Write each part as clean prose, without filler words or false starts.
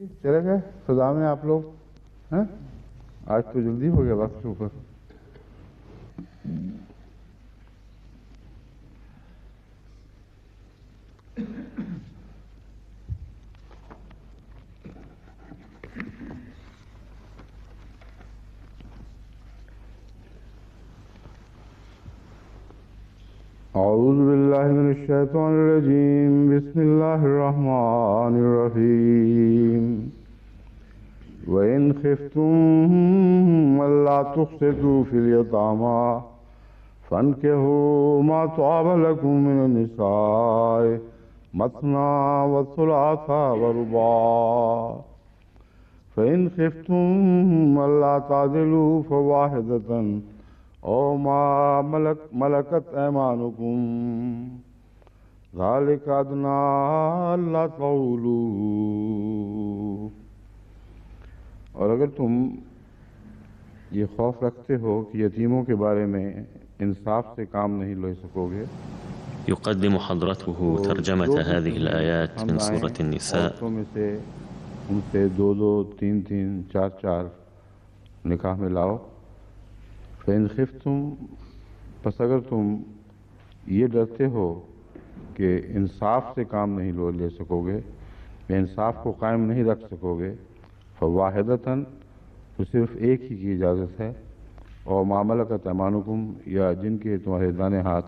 चले गए सदा में आप लोग हैं। आज तो जल्दी हो गया वक्त के ऊपर। औज़ु बिल्लाहि मिनश शैतानिर रजीम। बिस्मिल्लाहिर रहमानिर रहीम। व इन खिफ्तुम अल्ला तुक़सितू फिल यतामा फन्किहू मा तआब लकुम मिनन निसाए मसना व सुलासा व रुबा। फ़इन खिफ्तुम अल्ला तादिलू फ़वाहिदतन औ मा मलकत ऐमानुकुम ज़ालिका अदना अल्ला तऊलू। और अगर तुम ये खौफ रखते हो कि यतीमों के बारे में इंसाफ से काम नहीं ले सकोगे, يقدم حضرته ترجمة هذه الآيات من سورة النساء. औरतों में से उनसे दो दो तीन तीन चार चार निकाह में लाओ। फ़इन खिफ्तुम, बस अगर तुम ये डरते हो कि इंसाफ से काम नहीं ले सकोगे, इंसाफ को कायम नहीं रख सकोगे, फ़वाहिदतन, तो सिर्फ एक ही की इजाज़त है, और मामलकत ऐमानुकुम, या जिनके तुम्हारे दाने हाथ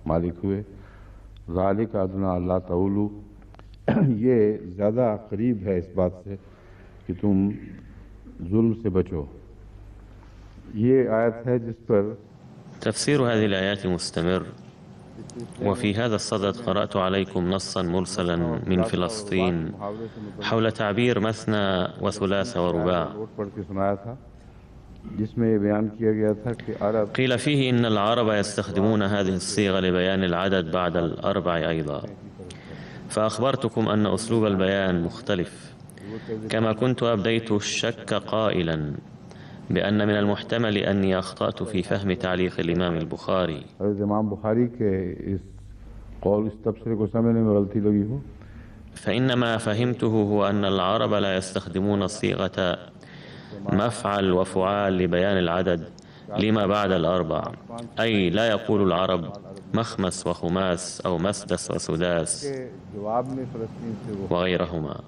मालिक हुए, ज़ालिका अदना अल्ला तऊलू, ये ज़्यादा करीब है इस बात से कि तुम जुल्म से बचो। ये आयत है जिस पर تفسير هذه الآيات مستمر، وفي هذا الصدد قرأت عليكم نصا مرسلا من فلسطين حول تعبير مثنى وثلاث ورباع. قيل فيه إن العرب يستخدمون هذه الصيغة لبيان العدد بعد الأربع أيضا، فأخبرتكم أن أسلوب البيان مختلف، كما كنت أبديت الشك قائلا بأن من المحتمل أني أخطأت في فهم تعليق الإمام البخاري. فإن ما فهمته هو أن العرب لا يستخدمون صيغة مفعل وفعال لبيان العدد لما بعد الأربع، أي لا يقول العرب مخمس وخماس أو مسدس وسداس وغيرهما.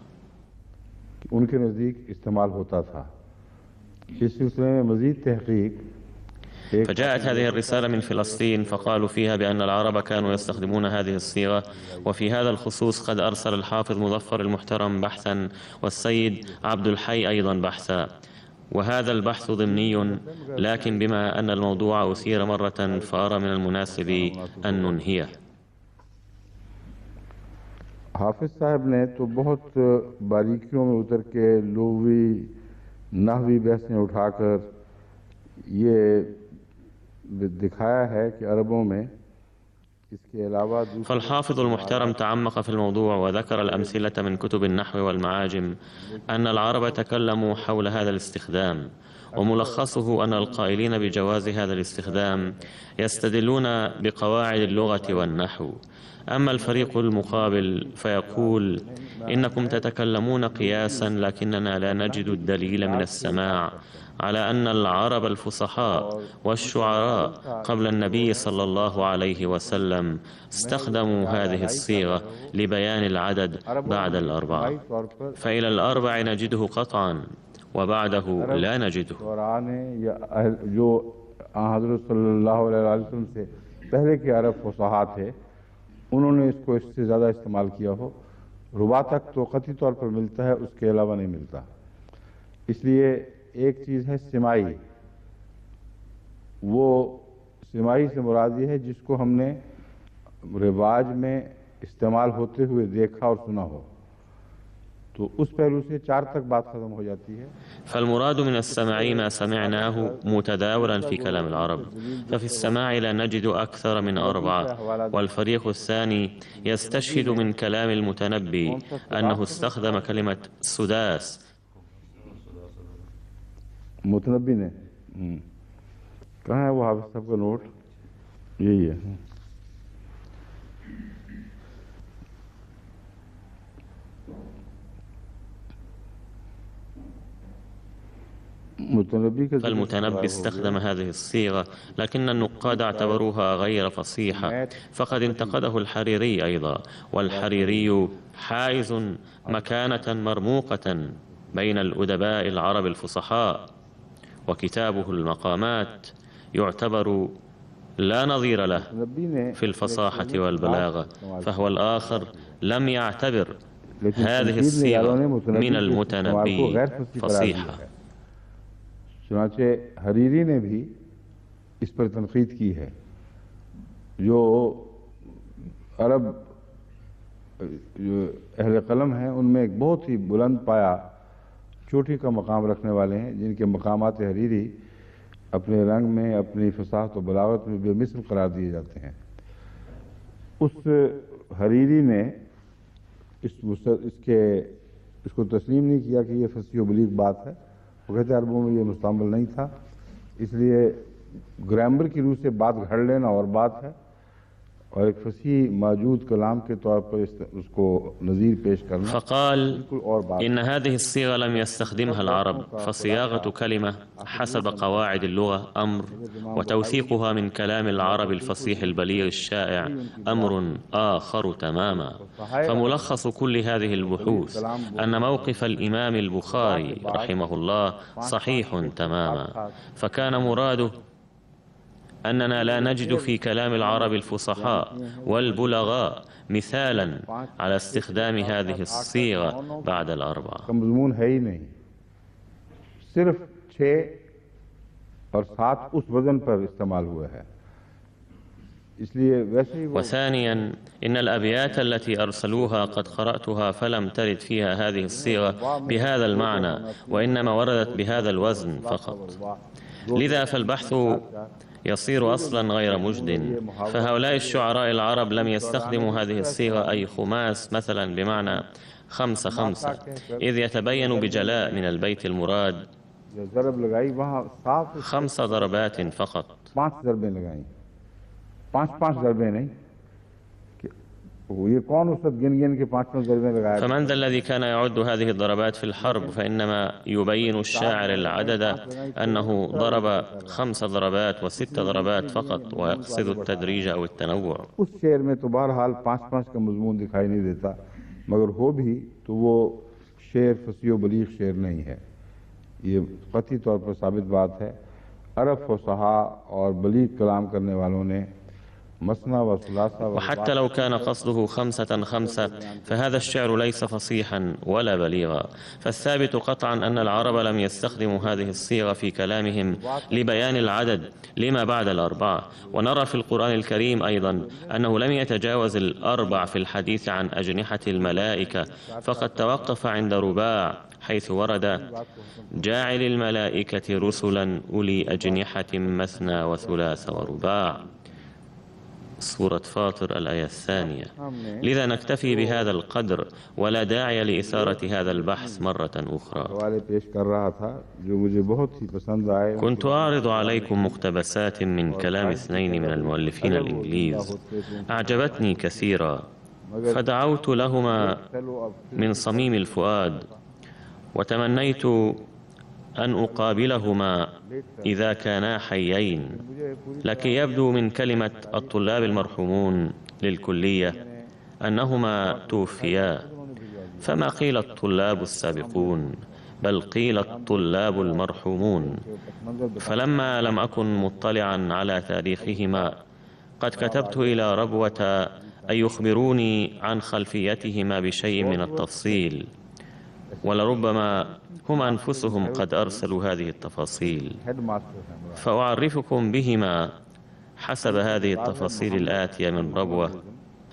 उनके नज़दीक इस्तेमाल होता था। इस सिलसिले में मज़ीद तहक़ीक़ فجاءت هذه الرسالة من فلسطين فقالوا فيها بأن العرب كانوا يستخدمون هذه الصيغة، وفي هذا الخصوص قد أرسل الحافظ مظفر المحترم بحثا والسيد عبد الحي أيضا بحثا، وهذا البحث ضمني، لكن بما أن الموضوع أثير مرة فأرى من المناسب أن ننهيه. हाफिज साहब ने तो बहुत बारीकियों में उतर के लुग़वी नहवी बहसें उठाकर ये दिखाया है कि अरबों में इसके अलावा فالحافظ المحترم تعمق في الموضوع وذكر الأمثلة من كتب النحو والمعاجم أن العرب تكلموا حول هذا الاستخدام، وملخصه أن القائلين بجواز هذا الاستخدام يستدلون بقواعد اللغة والنحو. أما الفريق المقابل فيقول إنكم تتكلمون قياسا لكننا لا نجد الدليل من السماع على أن العرب الفصحاء والشعراء قبل النبي صلى الله عليه وسلم استخدموا هذه الصيغة لبيان العدد بعد الأربعة، فإلى الأربع نجده قطعا وبعده لا نجده. जो हज़रत सल्लल्लाहु अलैहि वसल्लम से पहले के अरब फुसहा थे, उन्होंने इसको इससे ज़्यादा इस्तेमाल किया हो। रुबा तक तो कतई तौर पर मिलता है, उसके अलावा नहीं मिलता। इसलिए एक चीज़ है सिमाई, वो सिमाई से मुराद ये है जिसको हमने रिवाज में इस्तेमाल होते हुए देखा और सुना हो, तो उस पहलू से चार तक बात खत्म हो जाती है। فالمراد من السماع ما سمعناه متداولا في كلام العرب، ففي السماع لا نجد أكثر من أربعة. والفريق الثاني يستشهد من كلام المتنبي أنه استخدم كلمة سداس. मुतनब्बी ने कहाँ है वो हाफिज साहब का नोट? यही है। فالمتنبي استخدم هذه الصيغة، لكن النقاد اعتبروها غير فصيحة، فقد انتقده الحريري أيضا، والحريري حائز مكانة مرموقة بين الأدباء العرب الفصحاء، وكتابه المقامات يعتبر لا نظير له في الفصاحة والبلاغة، فهو الآخر لم يعتبر هذه الصيغة من المتنبي فصيحة. चुनाचे हरीरी ने भी इस पर तनकीद की है। जो अरब जो अहले कलम हैं उनमें एक बहुत ही बुलंद पाया चोटी का मकाम रखने वाले हैं, जिनके मकामात हरीरी अपने रंग में, अपनी फसाहत और बलागत में बेमिसल करार दिए जाते हैं। उस हरीरी ने इसको तस्लीम नहीं किया कि ये फसी व बलीग बात है। वो कहते अरबों में ये मुस्तअमल नहीं था, इसलिए ग्रामर की रूह से बात घड़ लेना और बात है, और एक फसी मौजूद कलाम के तौर पर उसको नज़ीर पेश करना। فقال إن هذه الصيغة لم يستخدمها العرب، فصياغة كلمة حسب قواعد اللغة أمر، وتوثيقها من كلام العرب الفصيح البليغ الشائع أمر آخر تماما. فملخص كل هذه البحوث أن موقف الإمام البخاري رحمه الله صحيح تماما، فكان مراده أننا لا نجد في كلام العرب الفصحاء والبلغاء مثالا على استخدام هذه الصيغة بعد الأربعة. مضمون है ही नहीं, सिर्फ 6 और 7 उस वजन पर इस्तेमाल हुआ है. وثانيا إن الأبيات التي أرسلوها قد قرأتها فلم ترد فيها هذه الصيغة بهذا المعنى، وإنما وردت بهذا الوزن فقط. لذا فالبحث يصير أصلا غير مجد، فهؤلاء الشعراء العرب لم يستخدموا هذه الصيغة أي خماس مثلا بمعنى 5-5، إذ يتبين بجلاء من البيت المراد 5 ضربات فقط. 5 ضربें नहीं, ये कौन उसद गिन के 5 ضربें लगाया. فمن ذا الذي كان يعد هذه الضربات في الحرب؟ فإنما يبين الشاعر العدد أنه ضرب 5 ضربات و6 ضربات فقط، ويقصد التدريج أو التنوع. उस शेर में तो बहरहाल 5-5 का मजमून दिखाई नहीं देता, मगर हो भी तो वो शेर फसी व बलीग शेर नहीं है. ये कतई तौर पर साबित बात है. अरब फसहा और बलीग कलाम करने वालों ने وحتى لو كان قصده 5-5 فهذا الشعر ليس فصيحا ولا بليغا، فالثابت قطعا أن العرب لم يستخدموا هذه الصيغة في كلامهم لبيان العدد لما بعد الأربعة. ونرى في القرآن الكريم أيضا أنه لم يتجاوز 4 في الحديث عن أجنحة الملائكة، فقد توقف عند رباع، حيث ورد جاعل الملائكة رسلا أولي أجنحة مثنى وثلاث ورباع، سورة فاطر الآية 2. لذا نكتفي بهذا القدر ولا داعي لإثارة هذا البحث مرة أخرى. كنت أعرض عليكم مقتبسات من كلام 2 من المؤلفين الإنجليز أعجبتني كثيرا، فدعوت لهما من صميم الفؤاد، وتمنيت أن أقابلهما إذا كانا حيين، لكي يبدو من كلمة الطلاب المرحومون للكلية أنهما توفيا، فما قيل الطلاب السابقون بل قيل الطلاب المرحومون. فلما لم أكن مطلعا على تاريخهما قد كتبت إلى ربوة أن يخبروني عن خلفيتهما بشيء من التفصيل، ولربما هم أنفسهم قد أرسلوا هذه التفاصيل، فأعرفكم بهما حسب هذه التفاصيل الآتية من ربوة.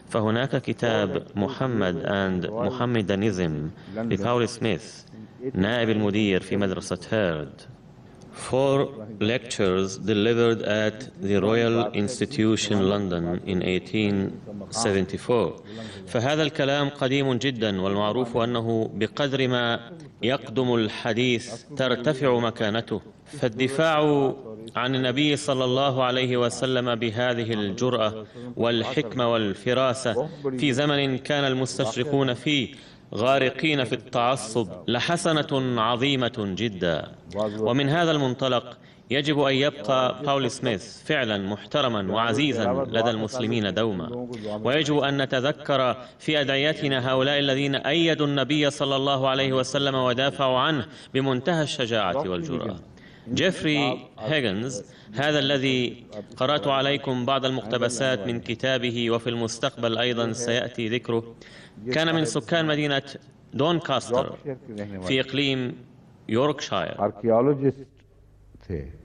فهناك كتاب محمد and Mohammedanism لباول سميث، نائب المدير في مدرسة هيرد. 4 lectures delivered at the Royal Institution London in 1874. فهذا الكلام قديم جدا، والمعروف أنه بقدر ما يقدم الحديث ترتفع مكانته. فالدفاع عن النبي صلى الله عليه وسلم بهذه الجرأة والحكمة والفراسة في زمن كان المستشرقون فيه غارقين في التعصب لحسنة عظيمة جدا. ومن هذا المنطلق يجب أن يبقى باول سميث فعلا محترما وعزيزا لدى المسلمين دوما، ويجب أن نتذكر في أدعيتنا هؤلاء الذين أيدوا النبي صلى الله عليه وسلم ودافعوا عنه بمنتهى الشجاعة والجرأة. جيفري هيجنز، هذا الذي قرأت عليكم بعض المقتبسات من كتابه وفي المستقبل أيضا سيأتي ذكره، كان من سكان مدينة دونكاستر في إقليم يوركشاير. आर्कियोलॉजिस्ट थे।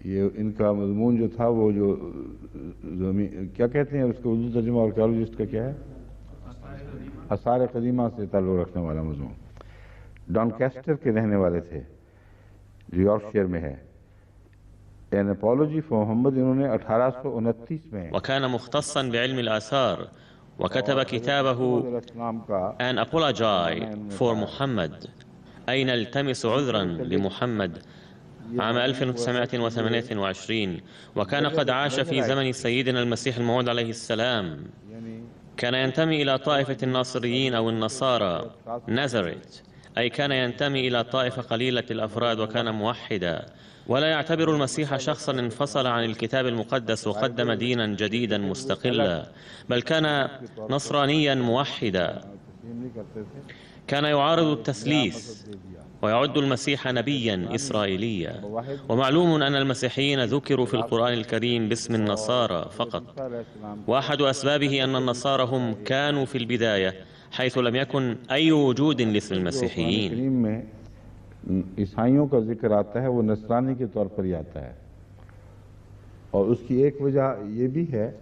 ये इनका मजमून जो था वो जो जमीन क्या कहते हैं उसको उर्दू तर्जुमा आर्कियोलॉजिस्ट का क्या है? आसार कदीमा से ताल्लुक़ रखने वाला मजमून। डॉनकास्टर के रहने वाले थे जो यॉर्कशायर में है। एन अपॉलॉजी फॉर मोहम्मद इन्होंने 1829 में وكان مختصا بعلم الآثار وكتب كتابه An Apology for Muhammad، أي نلتمس عذرا لمحمد، عام 1928. وكان قد عاش في زمن سيدنا المسيح الموعود عليه السلام. كان ينتمي إلى طائفة الناصريين أو النصارى نازاريت، أي كان ينتمي إلى طائفة قليلة الأفراد، وكان موحدا ولا يعتبر المسيح شخصا انفصل عن الكتاب المقدس وقدم دينا جديدا مستقلا، بل كان نصرانيا موحدا. كان يعارض التثليث ويعد المسيح نبيا إسرائيليا. ومعلوم أن المسيحيين ذكروا في القرآن الكريم باسم النصارى فقط، وأحد أسبابه أن النصارى هم كانوا في البداية حيث لم يكن أي وجود لاسم المسيحيين. ईसाइयों का जिक्र आता है वो नसरानी के तौर पर ही आता है, और उसकी एक वजह ये भी है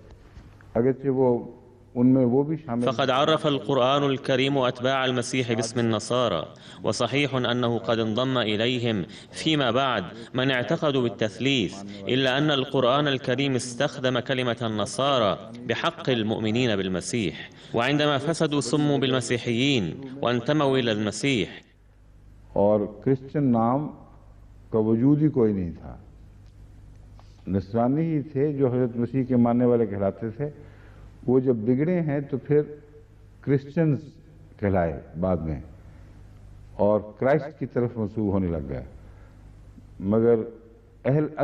अगरचे वो उनमें वो भी शामिल। فقد عرف القرآن الكريم أتباع المسيح باسم النصارى، وصحيح أنه قد انضم إليهم فيما بعد من اعتقدوا بالتثليث، إلا أن القرآن الكريم استخدم كلمة النصارى بحق المؤمنين بالمسيح، وعندما فسدوا سموا بالمسيحيين وانتموا إلى المسيح. और क्रिश्चियन नाम का वजूद ही कोई नहीं था, नसरानी ही थे जो हजरत मसीह के मानने वाले कहलाते थे। वो जब बिगड़े हैं तो फिर क्रिश्चियंस कहलाए बाद में और क्राइस्ट की तरफ मंसूब होने लग गए, मगर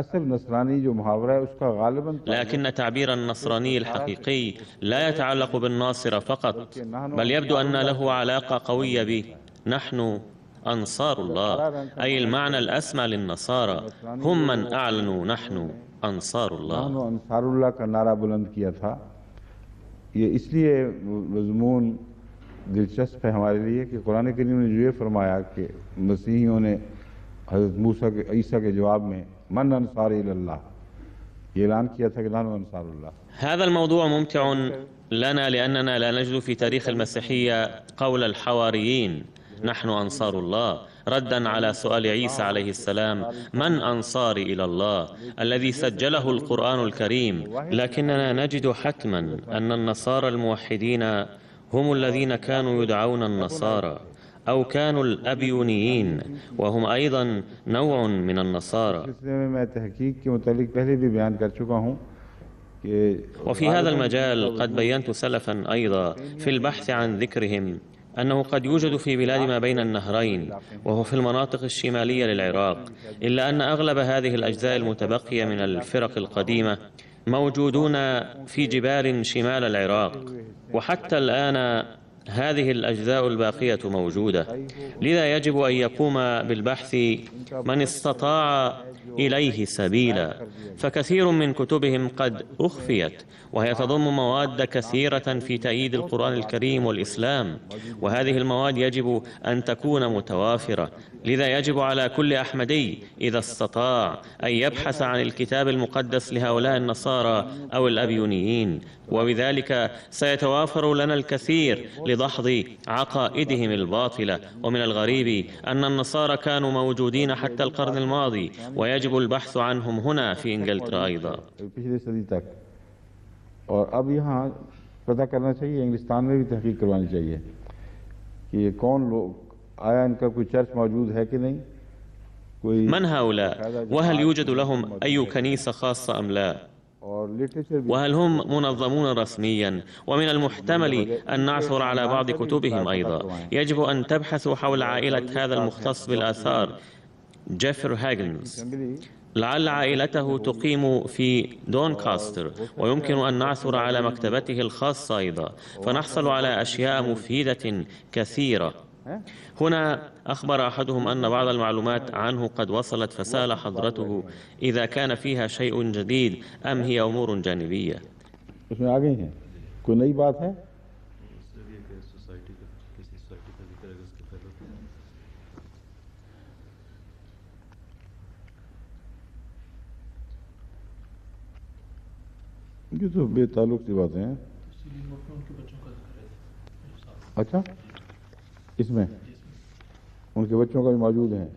असल नसरानी जो मुहावरा है उसका गालिबन। لكن تعبير النصراني الحقيقي لا يتعلق بالناصرة فقط، بل يبدو أن له علاقة قوية به. نحن أنصار الله، أي المعنى الأسمى للنصارى، هم من أعلنوا نحن أنصار الله. نحن أنصار الله का नारा बुलंद किया था। ये इसलिए मज़मून दिलचस्प है हमारे लिए कि कुरान करीम ने जो ये फरमाया कि मसीहियों ने हज़रत मूसा के ईसा के जवाब में मन अंसार इल्लाह ये ऐलान किया था कि नहनु अंसारुल्लाह। هذا الموضوع ممتع لنا لأننا لا نجد في تاريخ المسيحية قول الحواريين نحن أنصار الله، ردا على سؤال عيسى عليه السلام من أنصاري إلى الله الذي سجله القرآن الكريم. لكننا نجد حتما أن النصارى الموحدين هم الذين كانوا يدعون النصارى أو كانوا الأبيونيين، وهم أيضا نوع من النصارى. وفي هذا المجال قد بينت سلفا أيضا في البحث عن ذكرهم أنه قد يوجد في بلاد ما بين النهرين، وهو في المناطق الشمالية للعراق، إلا أن أغلب هذه الأجزاء المتبقية من الفرق القديمة موجودون في جبال شمال العراق، وحتى الآن هذه الأجزاء الباقية موجودة. لذا يجب أن يقوم بالبحث من استطاع إليه سبيلا، فكثير من كتبهم قد أخفيت، وهي تضم مواد كثيرة في تأييد القرآن الكريم والإسلام، وهذه المواد يجب أن تكون متوافرة. لذا يجب على كل أحمدي إذا استطاع أن يبحث عن الكتاب المقدس لهؤلاء النصارى أو الأبيونيين، وبذلك سيتوافر لنا الكثير لدحض عقائدهم الباطلة. ومن الغريب أن النصارى كانوا موجودين حتى القرن الماضي، ويجب البحث عنهم هنا في إنجلترا أيضا. और अब यहाँ पता करना चाहिए, इंग्लिस्तान में भी तहकीक करवानी चाहिए कि ये कौन लोग, आया इनका कोई चर्च मौजूद है कि नहीं, कोई من هؤلاء وهل يوجد لهم أي كنيسة خاصة أم لا. और लिटरेचर भी وهل هم منظمون رسميا؟ ومن المحتمل أن نعثر على بعض كتبهم أيضا. يجب أن تبحثوا حول عائلة هذا المختص بالآثار جيفر هاجنز. لعل عائلته تقيم في دونكاستر، ويمكن أن نعثر على مكتبته الخاصة أيضا، فنحصل على أشياء مفيدة كثيرة. هنا أخبر أحدهم أن بعض المعلومات عنه قد وصلت، فسأل حضرته إذا كان فيها شيء جديد أم هي أمور جانبية. इसमें आ गई हैं, कोई नई बात है? ये तो बेताल्लुक सी बातें हैं। अच्छा, इसमें उनके बच्चों का भी मौजूद है,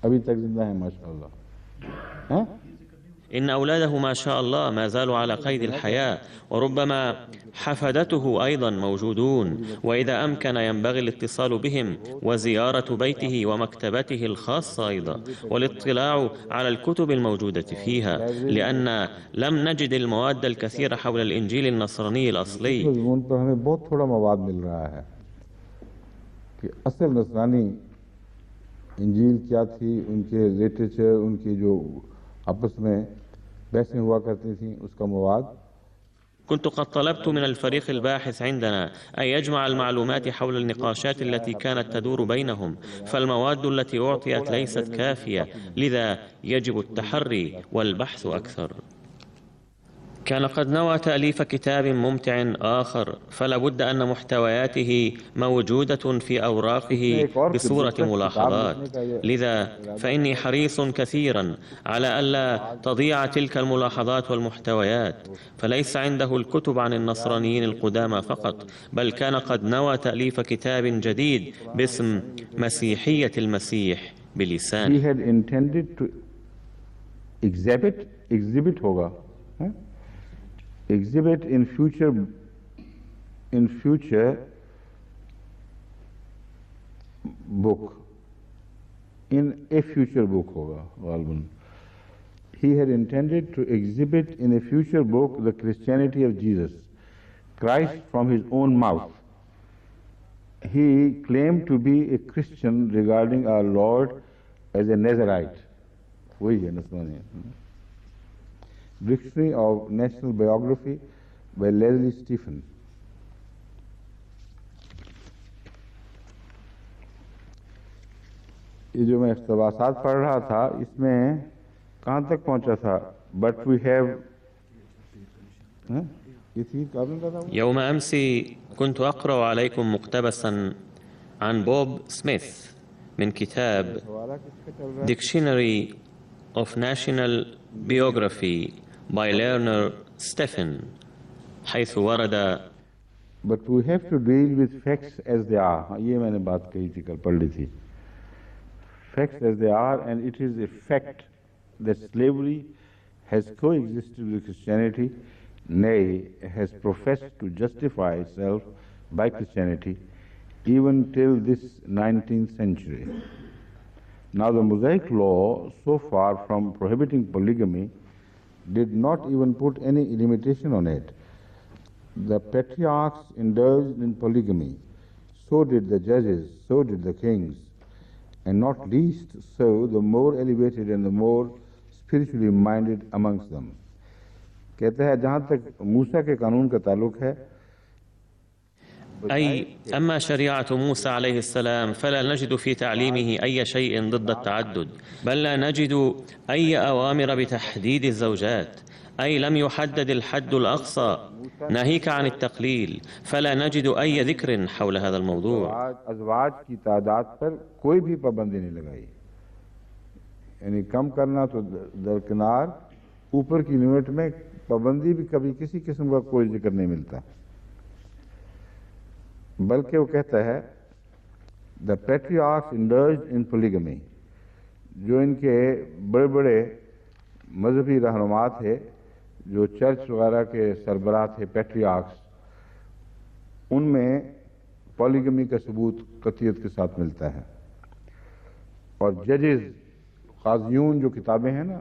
अभी तक जिंदा है माशाअल्लाह। हैं? إن أولاده ما شاء الله ما زالوا على قيد الحياة، وربما حفدته أيضا موجودون، وإذا أمكن ينبغي الاتصال بهم وزيارة بيته ومكتبته الخاصة أيضا، والاطلاع على الكتب الموجودة فيها، لأن لم نجد المواد الكثيرة حول الإنجيل النصراني الأصلي. उन पर हमें बहुत थोड़ा मवाद मिल रहा है कि असल नसरानी इंजील क्या थी, उनके लिटरेचर, उनकी जो आपस में बहसें हुआ करती थी, उसका मवाद। كنت قد طلبت من الفريق الباحث عندنا أن يجمع المعلومات حول النقاشات التي كانت تدور بينهم، فالمواد التي أعطيت ليست كافية، لذا يجب التحري والبحث أكثر. كان قد نوى تأليف كتاب ممتع آخر، فلا بد أن محتوياته موجودة في أوراقه بصورة ملاحظات، لذا فإني حريص كثيرا على ألا تضيع تلك الملاحظات والمحتويات. فليس عنده الكتب عن النصرانيين القدامى فقط، بل كان قد نوى تأليف كتاب جديد باسم مسيحية المسيح بلسانه. He had intended to exhibit होगा, exhibit in future book, in a future book होगा गालबन. He had intended to exhibit in a future book the Christianity of Jesus Christ from his own mouth. He claimed to be a Christian regarding our Lord as a Nazarite. वही है नस्रानी. Dictionary of National Biography by Leslie Stephen. ये जो मैं इख्तिबासात पढ़ रहा था, इसमें कहाँ तक पहुँचा था? But we have, ये थी काबिल का था? يوم أمس كنت أقرأ عليكم مقتبسا عن بوب سميث من كتاب Dictionary of National Biography by Learner Stephen، حيث ورد But we have to deal with facts as they are. ये मैंने बात कही थी, कल पढ़ ली थी. Facts as they are, and it is a fact that slavery has coexisted with Christianity, nay, has professed to justify itself by Christianity even till this 19th century. Now the Mosaic law, so far from prohibiting polygamy, did not even put any limitation on it. The patriarchs indulged in polygamy, so did the judges, so did the kings, and not least so the more elevated and the more spiritually minded amongst them. कहते हैं जहाँ तक मूसा के कानून का ताल्लुक है, أي أما شريعة موسى عليه السلام فلا نجد في تعليمه أي شيء ضد التعدد، بل لا نجد أي أوامر بتحديد الزوجات، أي لم يحدد الحد الأقصى ناهيك عن التقليل، فلا نجد أي ذكر حول هذا الموضوع. अज़वाज की तादाद पर कोई भी पाबंदी नहीं लगाई, यानी कम करना तो दरकिनार, ऊपर की लिमिट में पाबंदी भी कभी किसी किस्म का कोई जिक्र नहीं मिलता. बल्कि वो कहता है द पैट्रियार्क्स इंडल्ज्ड इन पोलीगमी, जो इनके बड़े बड़े मजहबी रहनुमा थे, जो चर्च वगैरह के सरबराह थे, पैट्रियार्क्स, उनमें पॉलीगमी का सबूत कतियत के साथ मिलता है. और जजेस काज़ियून जो किताबें हैं ना,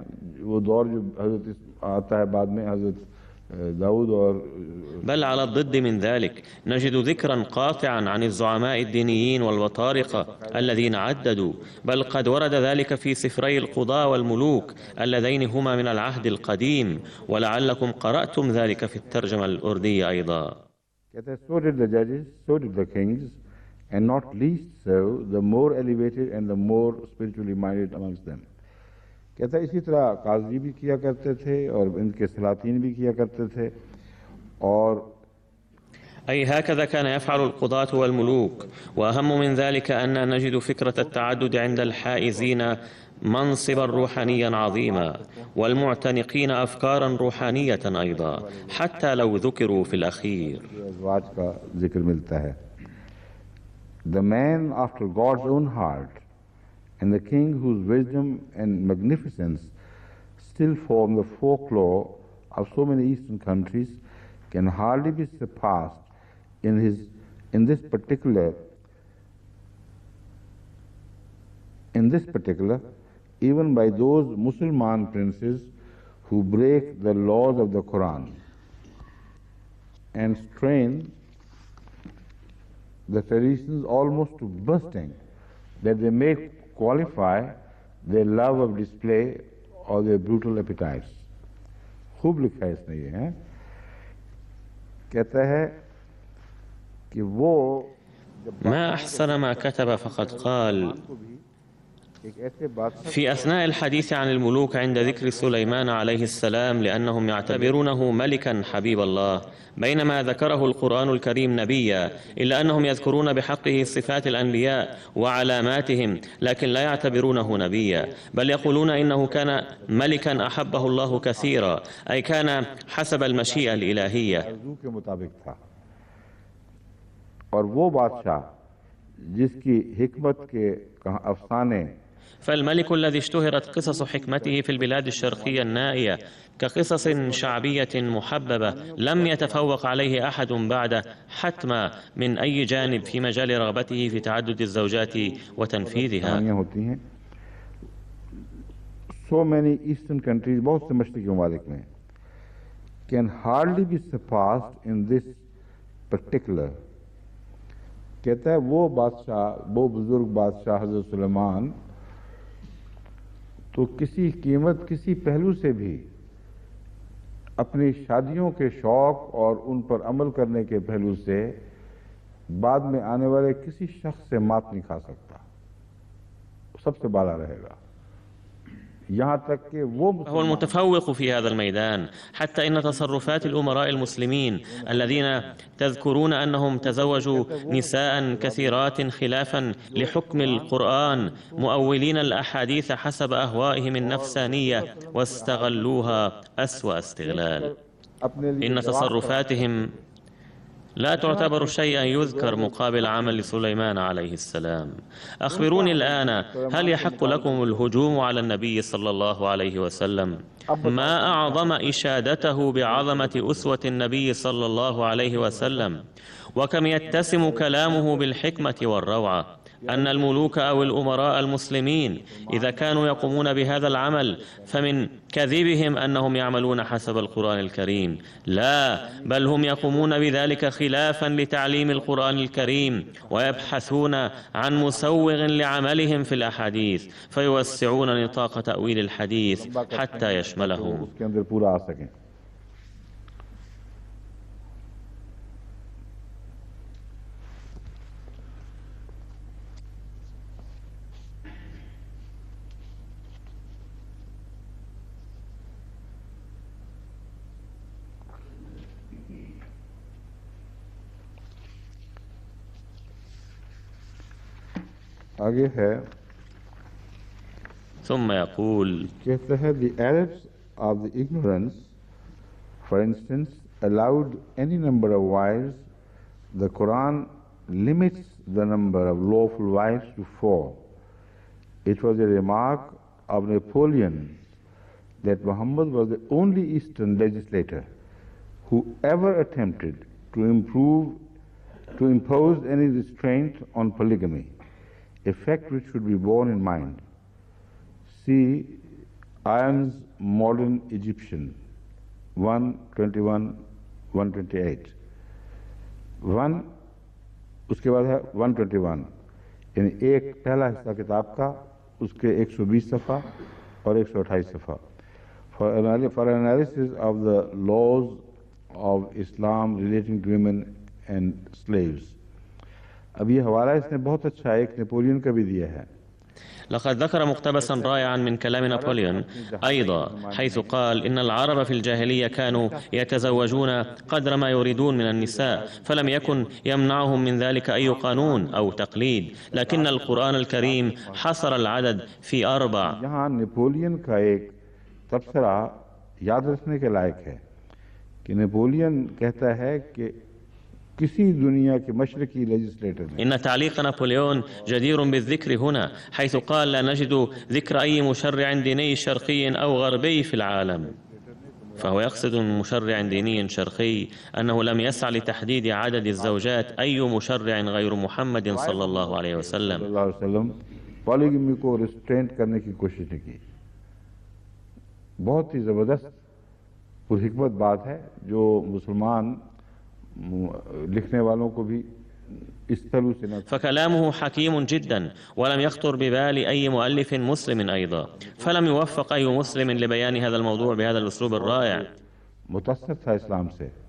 वो दौर जो हजरत आता है बाद में हजरत दाऊद और بل على الضد من ذلك نجد ذكرا قاطعا عن الزعماء الدينيين والبطارقة الذين عددوا، بل قد ورد ذلك في سفري القضاة والملوك اللذين هما من العهد القديم، ولعلكم قرأتم ذلك في الترجمة الأردية أيضا. So did the judges, so did the kings, and not least so the more elevated and the more spiritually minded amongst them. कहता है इसी तरह काजी भी किया करते थे और इनके सलातीन भी किया करते थे, और أي هكذا كان يفعل القضاة والملوك. وأهم من ذلك أن نجد فكرة التعدد عند الحائزين منصبا روحانيا عظيما، والمعتنقين أفكارا روحانية أيضا حتى لو ذكروا في الأخير. The man after God's own heart and the king whose wisdom and magnificence still form the folklore of so many Eastern countries can hardly be surpassed in this particular, even by those Muslim princes who break the laws of the Quran and strain the traditions almost to bursting, that they may qualify their love of display or their brutal appetites. खूब लिखा है इसने ये है, कहता है कि वो ما أحسن ما كتب، فقد قال في أثناء الحديث عن الملوك عند ذكر سليمان عليه السلام لأنهم يعتبرونه ملكا حبيب الله، بينما ذكره القرآن الكريم نبيا، إلا أنهم يذكرون بحقه صفات الأنبياء وعلاماتهم لكن لا يعتبرونه نبيا، بل يقولون إنه كان ملكا أحبه الله كثيرا، أي كان حسب المشيئة الإلهية. और वो बादशाह जिसकी हिकमत के अफसाने فالملك الذي اشتهرت قصص حكمته في البلاد الشرقية النائية كقصص شعبية محببة لم يتفوق عليه أحد بعده حتما من أي جانب في مجال رغبته في تعدد الزوجات وتنفيذها. So many Eastern countries, बहुत से मशरिकी ममालिक में, can hardly be surpassed in this particular. कहता है वो बादशाह, वो बुजुर्ग बादशाह हज़रत सुलेमान तो किसी कीमत, किसी पहलू से भी अपनी शादियों के शौक और उन पर अमल करने के पहलू से बाद में आने वाले किसी शख्स से मात नहीं खा सकता, सबसे बाला रहेगा। هو المتفوق في هذا الميدان، حتى إن تصرفات الأمراء المسلمين الذين تذكرون أنهم تزوجوا نساء كثيرات خلافا لحكم القرآن مؤولين الأحاديث حسب أهوائهم النفسانية واستغلوها أسوأ استغلال. إن تصرفاتهم لا تعتبر شيئا يذكر مقابل عمل سليمان عليه السلام. أخبروني الآن، هل يحق لكم الهجوم على النبي صلى الله عليه وسلم؟ ما أعظم إشادته بعظمة أسوة النبي صلى الله عليه وسلم، وكم يتسم كلامه بالحكمة والروعة. أن الملوك أو الأمراء المسلمين إذا كانوا يقومون بهذا العمل فمن كذبهم أنهم يعملون حسب القرآن الكريم، لا، بل هم يقومون بذلك خلافا لتعليم القرآن الكريم، ويبحثون عن مسوغ لعملهم في الأحاديث فيوسعون نطاق تأويل الحديث حتى يشملهم. आगे है, ثم يقول कहता है the Arabs of the ignorance, for instance, allowed any number of wives. The Quran limits the number of lawful wives to 4. It was a remark of Napoleon that Muhammad was the only Eastern legislator who ever attempted to impose any restraint on polygamy, a fact which should be borne in mind. See Iron's Modern Egyptian 121 128 1 उसके बाद है 121 यानी एक पहला हिस्सा किताब का उसके 120 सफ़ा और 128 सफ़ा for analysis of the laws of Islam relating to women and slaves। अब ये हवाला इसने बहुत अच्छा एक नेपोलियन का भी दिया है। لقد ذكر مقتبسا رائعا من كلام نابليون أيضا، حيث قال إن العرب في الجاهلية كانوا يتزوجون قدر ما يريدون من النساء، فلم يكن يمنعهم من ذلك أي قانون أو تقليد، لكن القرآن الكريم حصر العدد في 4। यहाँ नेपोलियन का एक तबसरा याद रखने के लायक है कि नेपोलियन कहता है कि किसी दुनिया के मशरकी लेजिस्लेटर ने إن تعليق نابليون جدير بالذكر هنا، حيث قال لا نجد ذكر أي مشرع ديني شرقي أو غربي في العالم، فهو يقصد من مشرع ديني شرقي أنه لم يسع لتحديد عدد الزوجات أي مشرع غير محمد صلى الله عليه وسلم। पॉलीगमी को रिस्ट्रेंट करने की कोशिश नहीं की। बहुत ही ज़बरदस्त पुरहिकमत बात है जो मुसलमान लिखने वालों को भी इस तरह से न। فكلامه حكيم جدا ولم يخطر ببال أي مؤلف مسلم أيضا، فلم يوفق أي مسلم لبيان هذا الموضوع بهذا الأسلوب الرائع। मुतअस्सिर था इस्लाम से,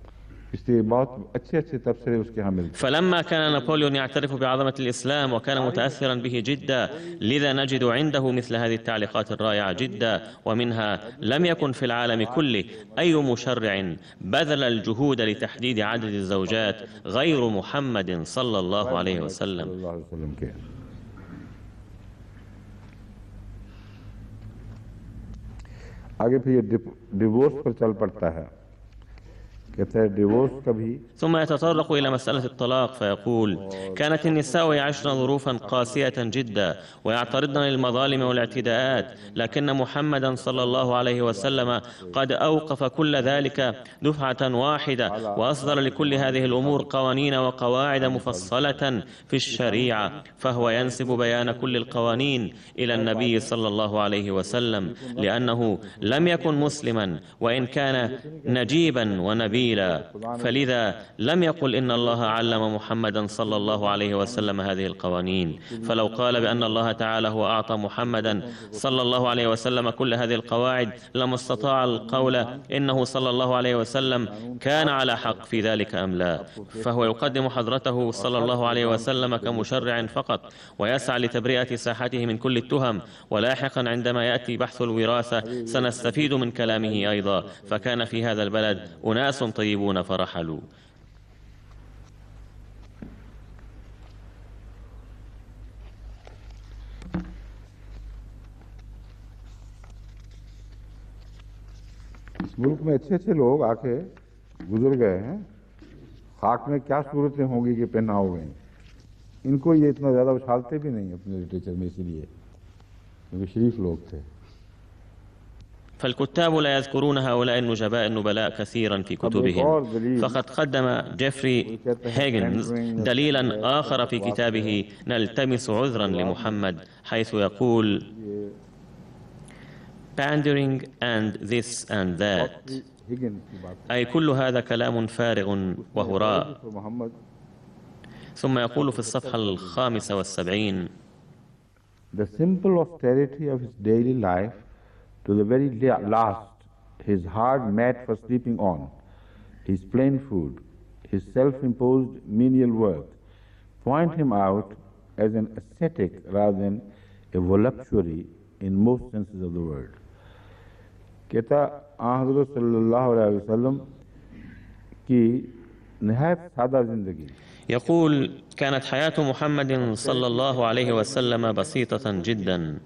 इसलिए बहुत अच्छे तबसरे उसके यहाँ मिलते। فلما كان نابليون يعترف بعظمة الإسلام وكان متأثرا به جدا، لذا نجد عنده مثل هذه التعليقات الرائعة جدا، ومنها لم يكن في العالم كله أي مشرع بذل الجهود لتحديد عدد الزوجات غير محمد صلى الله عليه وسلم। आगे फिर ये डिवोर्स पर चल पड़ता है। ثم يتطرق إلى مسألة الطلاق فيقول: كانت النساء يعيشن ظروفا قاسية جدا ويعترضن للمظالم والاعتداءات، لكن محمدا صلى الله عليه وسلم قد أوقف كل ذلك دفعة واحدة، وأصدر لكل هذه الأمور قوانين وقواعد مفصلة في الشريعة، فهو ينسب بيان كل القوانين إلى النبي صلى الله عليه وسلم، لأنه لم يكن مسلما وإن كان نجيبا ونبيا، فلذا لم يقل إن الله علم محمدا صلى الله عليه وسلم هذه القوانين. فلو قال بأن الله تعالى هو أعطى محمدا صلى الله عليه وسلم كل هذه القواعد لما استطاع القول إنه صلى الله عليه وسلم كان على حق في ذلك أم لا. فهو يقدم حضرته صلى الله عليه وسلم كمشرع فقط، ويسعى لتبرئة ساحته من كل التهم، ولاحقا عندما يأتي بحث الوراثة سنستفيد من كلامه أيضا، فكان في هذا البلد أناس طيبون فرحلوا. इस मुल्क में अच्छे लोग आके गुजर गए हैं, खाक में क्या सूरतें होंगी कि पहना हो गई। इनको ये इतना ज़्यादा उछालते भी नहीं अपने लिटरेचर में, इसलिए क्योंकि शरीफ लोग थे। فالكتاب لا يذكرون هؤلاء النبلاء كثيرا في كتبهم. فقد قدم جيفري هيجنز دليلا آخر في كتابه نلتمس عذرا لمحمد، حيث يقول: pandering and this and that، أي كل هذا كلام فارغ وهراء. ثم يقول في الصفحة 75: The simple austerity of his daily life to the very last, his hard mat for sleeping on, his plain food, his self-imposed menial work, point him out as an ascetic rather than a voluptuary in most senses of the word. कहता हज़रत सल्लल्लाहु अलैहि वसल्लम की निहायत सादा जिंदगी। يقول: كانت حياة محمد صلى الله عليه وسلم بسيطة جدا،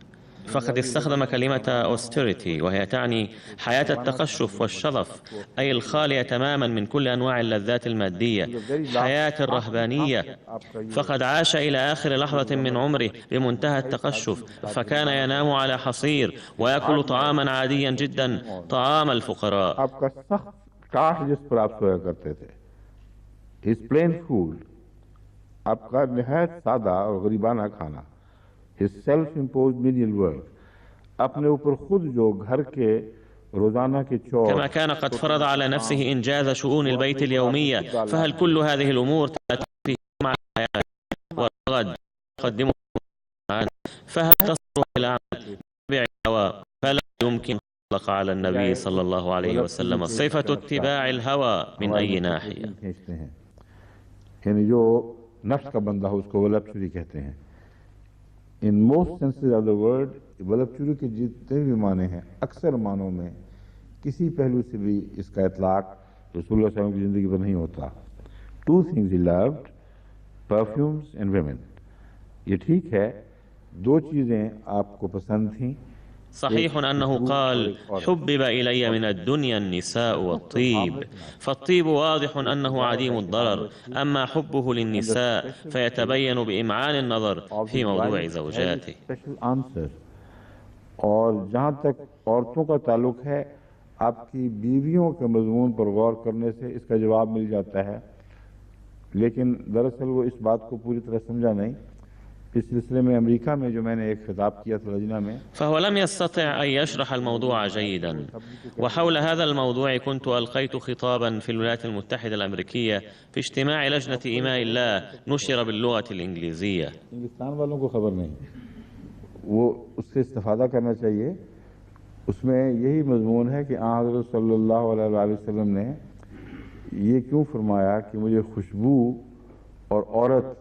فقد استخدم كلمة austerity وهي تعني حياة التقشف والشظف، أي الخالية تماما من كل أنواع اللذات المادية، حياة الرهبانية. فقد عاش إلى آخر لحظة من عمره بمنتهى التقشف، فكان ينام على حصير ويأكل طعاما عاديا جدا، طعام الفقراء. His plain food, आपका निहायत सादा और गरीबाना खाना, his self-imposed menial work, अपने ऊपर खुद जो घर के रोजाना के चौर كما كان قد فرض على نفسه إنجاز شؤون البيت اليومية، فهل كل هذه الأمور تأتي في مع الحياة والغد تقدمه عنه؟ فهل تصل إلى عمل تبع الهوى؟ فلا يمكن خلق على النبي صلى الله عليه وسلم صفة اتباع الهوى من أي ناحية. खींचते हैं, यानी जो नफ्स का बंदा हो उसको वलपचुरी कहते हैं. In most senses of the word वलपचुरी के जितने भी माने हैं, अक्सर मानों में किसी पहलू से भी इसका इतलाक रसूलुल्लाह सल्लल्लाहु अलैहि वसल्लम की जिंदगी पर नहीं होता. Two things he loved, perfumes and women. ये ठीक है, दो चीजें आपको पसंद थीं. صحيح أنه قال: حبب إلي من الدنيا النساء والطيب، فالطيب واضح أنه عديم الضرر، أما حبه للنساء فيتبين بإمعان النظر في موضوع زوجاته. और जहाँ तक औरतों का ताल्लुक है, आपकी बीवियों के मजमून पर गौर करने से इसका जवाब मिल जाता है, लेकिन दरअसल वो इस बात को पूरी तरह समझा नहीं. इस सिलसिले में अमेरिका में जो मैंने एक खिताब किया था लजना में, فهو لم يستطع أن يشرح الموضوع جيدا. وحول هذا الموضوع كنت ألقيت خطابا في الولايات المتحدة الأمريكية في اجتماع لجنة إيماء الله نشر باللغة الإنجليزية. हिंदुस्तान वालों को खबर नहीं, वो उससे इस्तेफादा करना चाहिए. उसमें यही मजमून है कि हज़रत सल्लल्लाहु अलैहि वसल्लम ने ये क्यों फरमाया कि मुझे खुशबू और औरत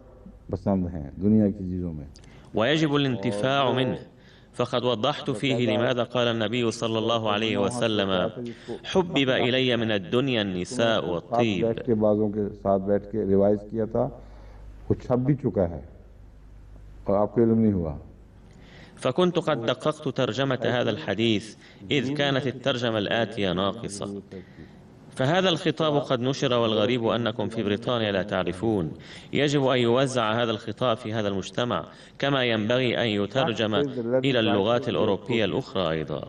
पसंद हैं दुनिया की चीज़ों में. ويجب الانتفاع منه، فقد وضحت فيه لماذا قال النبي صلى الله عليه وسلم: حبب إلي من الدنيا النساء والطيب. बैठ के बाजों के साथ बैठ के रिवाइज किया था, वो छप भी चुका है और आपको इल्म नहीं हुआ. فكنت قد دققت ترجمة هذا الحديث إذ كانت الترجمة الآتية ناقصة. فهذا الخطاب قد نشر، والغريب أنكم في بريطانيا لا تعرفون. يجب أن يوزع هذا الخطاب في هذا المجتمع، كما ينبغي أن يترجم إلى اللغات الأوروبية الأخرى أيضا.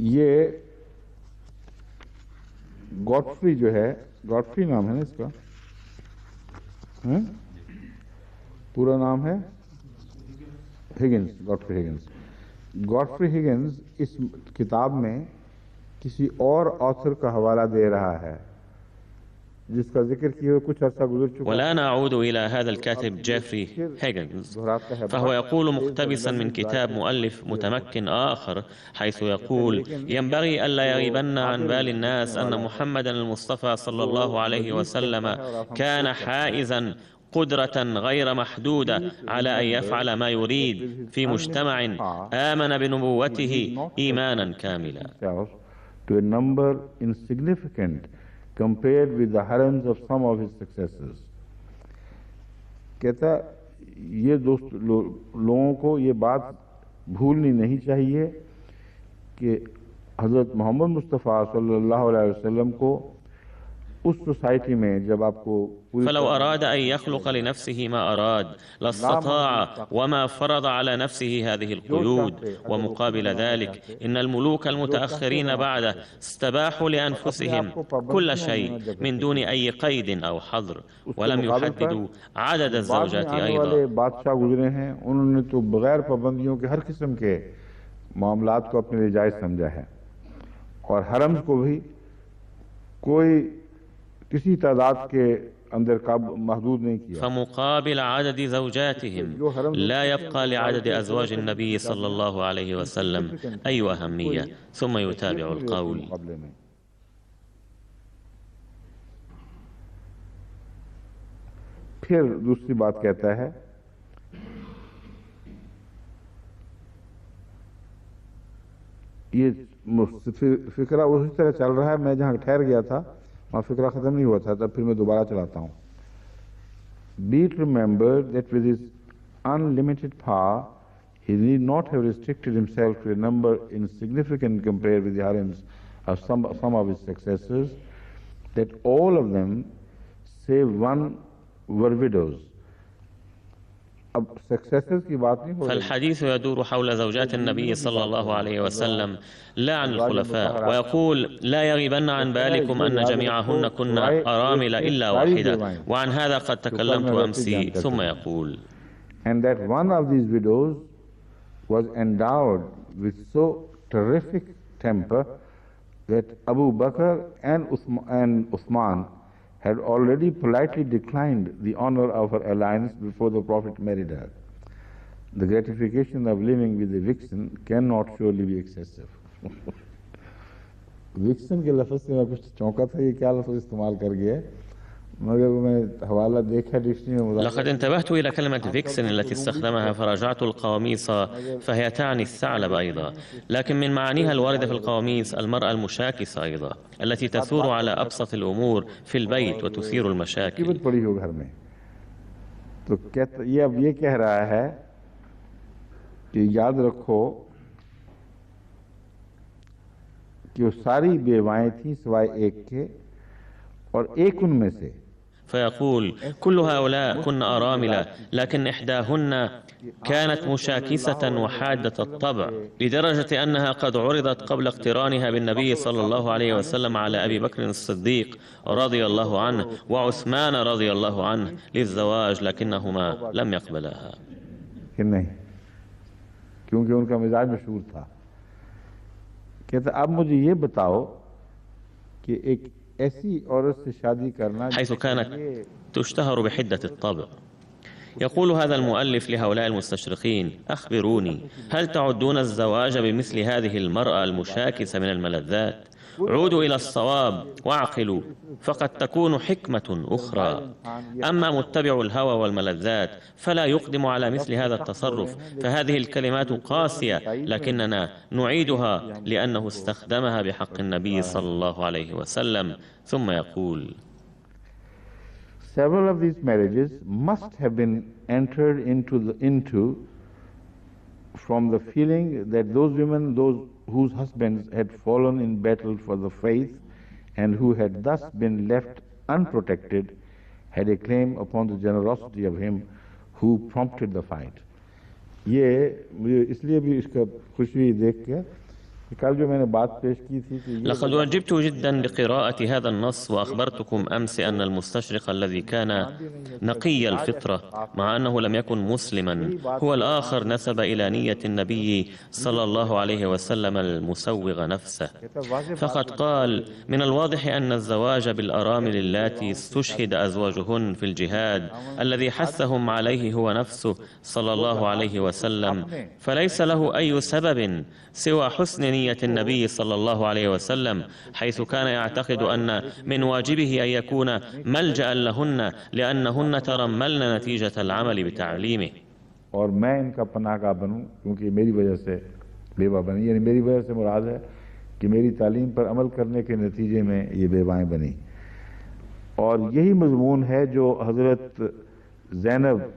ये गॉडफ्री जो है, गॉडफ्री नाम है ना इसका, पूरा नाम है Higgins, Godfrey Higgins. Godfrey Higgins इस किताब में किसी और ऑथर का हवाला दे रहा है जिसका जिक्र किए हुए कुछ अर्सा गुजर चुका. والآن أعود إلى هذا الكاتب جيفري هيجنز، فهو يقول مقتبسا من كتاب مؤلف متمكن آخر، حيث يقول: ينبغي ألا يغيبن عن بال الناس أن محمدا المصطفى صلى الله عليه وسلم كان حائزا قدرة غير محدودة على أن يفعل ما يريد في مجتمع آمن بنبوته إيمانا كاملا. To a number insignificant compared with the harems of some of his successors. कहता ये दोस्त लोगों को ये बात भूलनी नहीं चाहिए कि हज़रत मोहम्मद मुस्तफ़ा सल्लल्लाहु अलैहि वसल्लम को उस सोसाइटी में जब आपको فلو أراد أن يخلق لنفسه ما أراد لاستطاع، وما فرض على نفسه هذه القيود. ومقابل ذلك إن الملوك المتأخرين بعده استباحوا لأنفسهم كل شيء من دون أي قيد أو حظر، ولم يحددوا عدد الزوجات أيضا. बादशाह गुजरे हैं, उन्होंने तो बगैर पाबंदियों के हर किस्म के मामलात को अपने लिए जायज़ समझा है, और हरम्स को भी कोई किसी तादाद के अंदर महदूद नहीं किया. فمقابل عدد زوجاتهم لا يبقى لعدد أزواج النبي صلى الله عليه وسلم أي أهمية. ثم يتابع القول: फिर दूसरी बात कहता है, ये फिक्रा उसी तरह चल रहा है. मैं जहाँ ठहर गया था वहाँ फिक्रा ख़त्म नहीं हुआ था, तब फिर मैं दोबारा चलाता हूँ. Be it remembered that with his unlimited power, he need not have restricted himself to a number insignificant compared with the harems of some of his successors, that all of them, save one, were widows. अब successors की बात नहीं हो रही. فالحديث يدور حول زوجات النبي صلى الله عليه وسلم لا عن الخلفاء، ويقول: لا يغيبن عن بالكم أن جميعهن كن أرامل إلا واحدة، وعن هذا قد تكلمت أمس. ثم يقول: and that one of these widows was endowed with so terrific temper that Abu Bakr and Uthman had already politely declined the honor of her alliance before the Prophet married her. The gratification of living with a vixen cannot surely be excessive. Vixen के लफ्ज़ से मैं कुछ चौंका था ये क्या लफ्ज़ इस्तेमाल कर गया मगर मैं हवाला देखा डिक्शनरी में لقد انتبهت إلى كلمة فيكسن التي استخدمها فراجعت القواميس فهي تعني الثعلب أيضا، لكن من معانيها الواردة في القواميس المرأة المشاكسة أيضا التي تثور على أبسط الأمور في البيت وتثير المشاكل. पड़ी हो घर में तो ये अब ये कह रहा है कि याद रखो कि वो सारी बेवाएं थीं सिवाय एक के और एक उनमें से فيقول كل هؤلاء كن أرامل لكن إحداهن كانت مشاكسة وحادة الطبع لدرجة أنها قد عرضت قبل اقترانها بالنبي صلى الله عليه وسلم على أبي بكر الصديق رضي الله عنه وعثمان رضي الله عنه للزواج لكنهما لم يقبلاها. नहीं क्योंकि उनका मिजाज मशहूर था. कहता अब मुझे ये बताओ कि एक ऐसी औरत से शादी करना حيث كانت تشتهر بحدة الطبع. يقول هذا المؤلف لهؤلاء المستشرقين: أخبروني، هل تعدون الزواج بمثل هذه المرأة المشاكسة من الملذات؟ عودوا إلى الصواب واعقلوا، فقد تكون حكمة أخرى. أما متبع الهوى والملذات فلا يقدم على مثل هذا التصرف، فهذه الكلمات قاسية لكننا نعيدها لأنه استخدمها بحق النبي صلى الله عليه وسلم. ثم يقول: Several of these marriages must have been entered into from the feeling that those women, those whose husbands had fallen in battle for the faith and who had thus been left unprotected, had a claim upon the generosity of him who prompted the fight. ये मुझे इसलिए भी इसका खुशी देख के कल जो मैंने बात पेश की थी कि لقد أعجبت جدا بقراءة هذا النص، وأخبرتكم أمس أن المستشرق الذي كان نقي الفطرة مع أنه لم يكن مسلما هو الآخر نسب إلى نية النبي صلى الله عليه وسلم المسوغ نفسه، فقد قال: من الواضح أن الزواج بالأرامل اللاتي استشهد أزواجهن في الجهاد الذي حثهم عليه هو نفسه صلى الله عليه وسلم، فليس له أي سبب سوى حسن نية النبي صلى الله عليه وسلم، حيث كان يعتقد أن من واجبه أن يكون ملجأ لهن لأنهن ترملن نتيجة العمل بتعليمه. और मैं इनका पनाहगाह बनूं क्योंकि मेरी वजह से बेवा बनी, यानी मेरी वजह से मुराद है कि मेरी तालीम पर अमल करने के नतीजे में ये बेवाएं बनी। और यही मजमून है जो हजरत ज़ैनब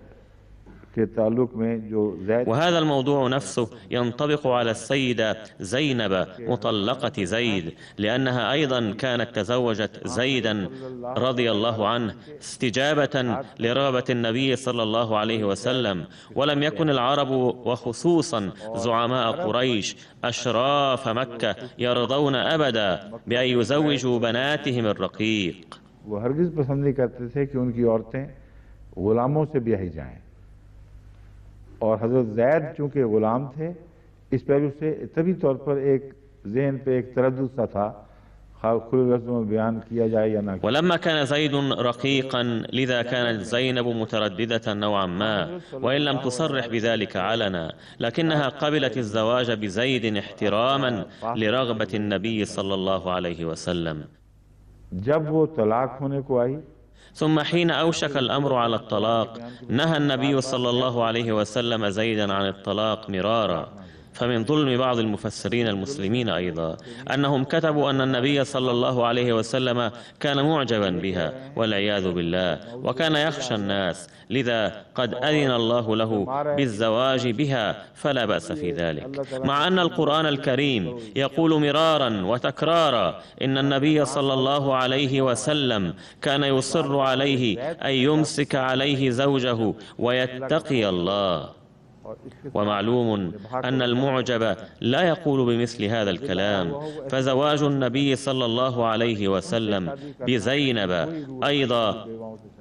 के ताल्लुक में जो وهذا الموضوع نفسه ينطبق على السيدة زينب مطلقة زيد، لأنها أيضا كانت تزوجت زيدا رضي الله عنه استجابة لرغبة النبي صلى الله عليه وسلم، ولم يكن العرب وخصوصا زعماء قريش أشراف مكة يرضون أبدا بأن يزوجوا بناتهم الرقيق. वो हरगिज़ पसंद नहीं करते थे कि उनकी औरतें गुलामों से ब्याही जाएं, और हजरत ज़ैद चूंकि गुलाम थे इस पहलू से तभी तौर पर एक ज़हन पे एक तरद्दुद सा था खुले लफ्ज़ों में बयान किया जाए या ना। ولما كان زيد رقيقا لذا كانت زينب مترددة نوعا ما، وإن لم تصرح بذلك علنا، لكنها قبلت الزواج بزيد احتراما لرغبة النبي صلى الله عليه وسلم. जब वो तलाक होने को आई ثم حين أوشك الأمر على الطلاق نهى النبي صلى الله عليه وسلم زيدا عن الطلاق مرارا. فمن ظلم بعض المفسرين المسلمين أيضا أنهم كتبوا أن النبي صلى الله عليه وسلم كان معجبا بها والعياذ بالله، وكان يخشى الناس، لذا قد أذن الله له بالزواج بها فلا بأس في ذلك، مع أن القرآن الكريم يقول مرارا وتكرارا إن النبي صلى الله عليه وسلم كان يصر عليه أن يمسك عليه زوجه ويتقي الله. ومعلوم أن المعجب لا يقول بمثل هذا الكلام، فزواج النبي صلى الله عليه وسلم بزينب أيضا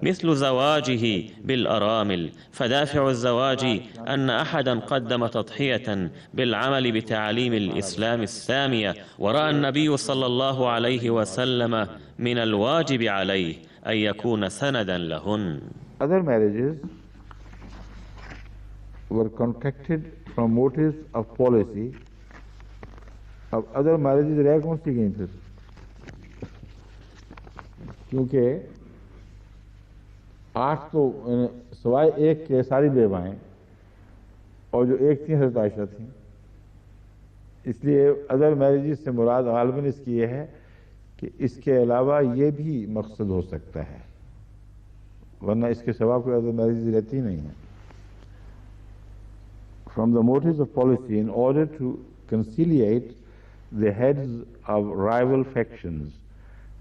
مثل زواجه بالأرامل، فدافع الزواج أن أحدا قدم تضحية بالعمل بتعاليم الإسلام السامية، ورأى النبي صلى الله عليه وسلم من الواجب عليه أن يكون سندا لهن. Other marriages were contracted from motives of policy. अब other marriages रह कौन सी गई फिर? क्योंकि 8 तो सवाए एक के सारी बेवाएं, और जो एक थी हज़रत आयशा थी, इसलिए अदर मैरिजेस से मुराद गालिबन इसकी ये है कि इसके अलावा ये भी मकसद हो सकता है, वरना इसके सिवा कोई अदर मैरिजेस रहती नहीं है. From the motives of policy, in order to conciliate the heads of rival factions,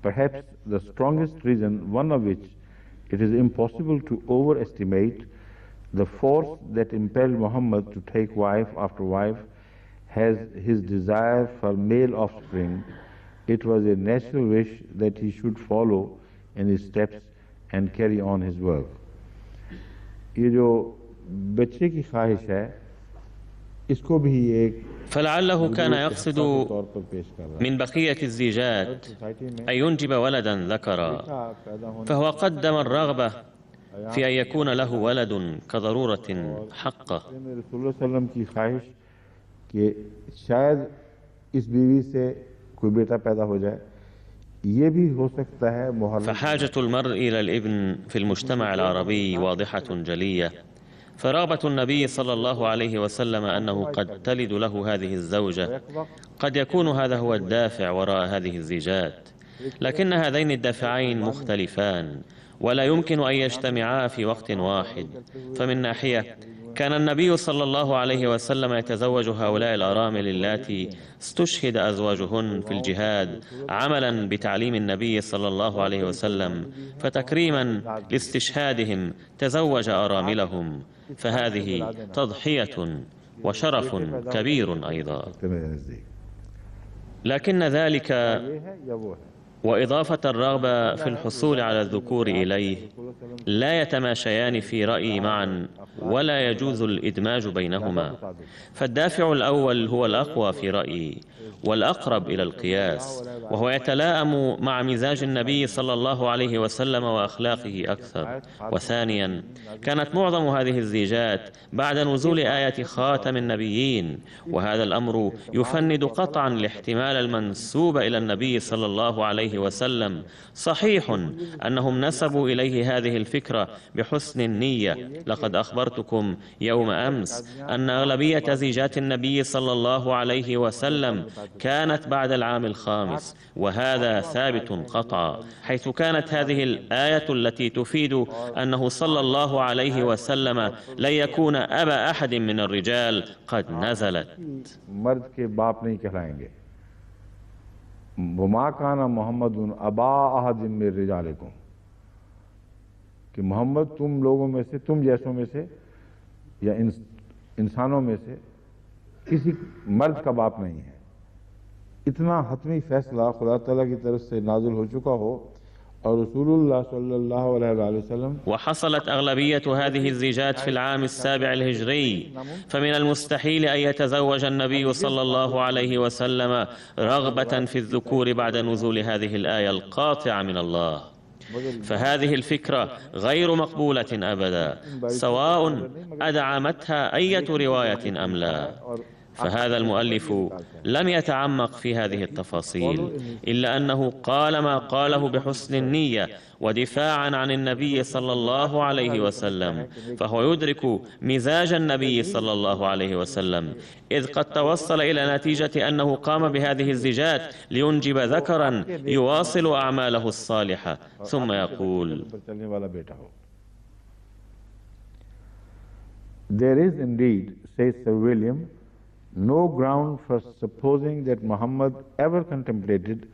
perhaps the strongest reason, one of which it is impossible to overestimate, the force that impelled Muhammad to take wife after wife, has his desire for male offspring. It was a natural wish that he should follow in his steps and carry on his work. ये जो बच्चे की ख्वाहिश है, इसको भी एक فلعله كان يقصد من بقية الزيجات أن ينجب ولدا ذكرا، فهو قدم الرغبة في أن يكون له ولد كضرورة حقة. रसूलुल्लाह सल्लल्लाहु अलैहि वसल्लम की ख्वाहिश कि शायद इस बीवी से कोई बेटा पैदा हो जाए, ये भी हो सकता है. فحاجة المرء إلى الابن في المجتمع العربي واضحة جلية، فرغبة النبي صلى الله عليه وسلم أنه قد تلد له هذه الزوجة قد يكون هذا هو الدافع وراء هذه الزيجات، لكن هذين الدافعين مختلفان ولا يمكن أن يجتمعا في وقت واحد. فمن ناحية كان النبي صلى الله عليه وسلم يتزوج هؤلاء الأرامل اللاتي استشهد أزواجهن في الجهاد عملا بتعليم النبي صلى الله عليه وسلم، فتكريما لاستشهادهم تزوج أراملهم، فهذه تضحية وشرف كبير أيضا. لكن ذلك وإضافة الرغبة في الحصول على الذكور إليه لا يتماشيان في رأيي معا، ولا يجوز الإدماج بينهما، فالدافع الأول هو الأقوى في رأيي والأقرب إلى القياس، وهو يتلائم مع مزاج النبي صلى الله عليه وسلم وأخلاقه أكثر. وثانيا، كانت معظم هذه الزيجات بعد نزول آية خاتم النبيين، وهذا الأمر يفند قطعا الاحتمال المنسوب إلى النبي صلى الله عليه وسلم. صحيح أنهم نسبوا إليه هذه الفكرة بحسن النية، لقد أخبرتكم يوم أمس أن أغلبية زيجات النبي صلى الله عليه وسلم كانت بعد العام الخامس، وهذا ثابت قطعا، حيث كانت هذه الآية التي تفيد أنه صلى الله عليه وسلم لن يكون أبا أحد من الرجال قد نزلت. मर्द के बाप नहीं कहलाएंगे. वमा काना मोहम्मदुन अबा अहदिम मिन रिजालिकुम, कि मोहम्मद तुम लोगों में से, तुम जैसों में से या इंसानों में से किसी मर्द का बाप नहीं है. इतना हतमी फैसला खुदा ताला की तरफ से नाज़िल हो चुका हो और रसूलुल्लाह सल्लल्लाहु अलैहि वसल्लम. وحصلت أغلبية هذه الزيجات في العام السابع الهجري، فمن المستحيل أن يتزوج النبي صلى الله عليه وسلم رغبة في الذكور بعد نزول هذه الآية القاطعة من الله. فهذه الفكرة غير مقبولة أبدا، سواء أدعمتها أي رواية أم لا. فهذا المؤلف لم يتعمق في هذه التفاصيل، إلا أنه قال ما قاله بحسن النية ودفاعا عن النبي صلى الله عليه وسلم، فهو يدرك مزاج النبي صلى الله عليه وسلم، إذ قد توصل إلى نتيجة أنه قام بهذه الزيجات لينجب ذكرا يواصل أعماله الصالحة. ثم يقول: There is indeed, says Sir William, no ground for supposing that Muhammad ever contemplated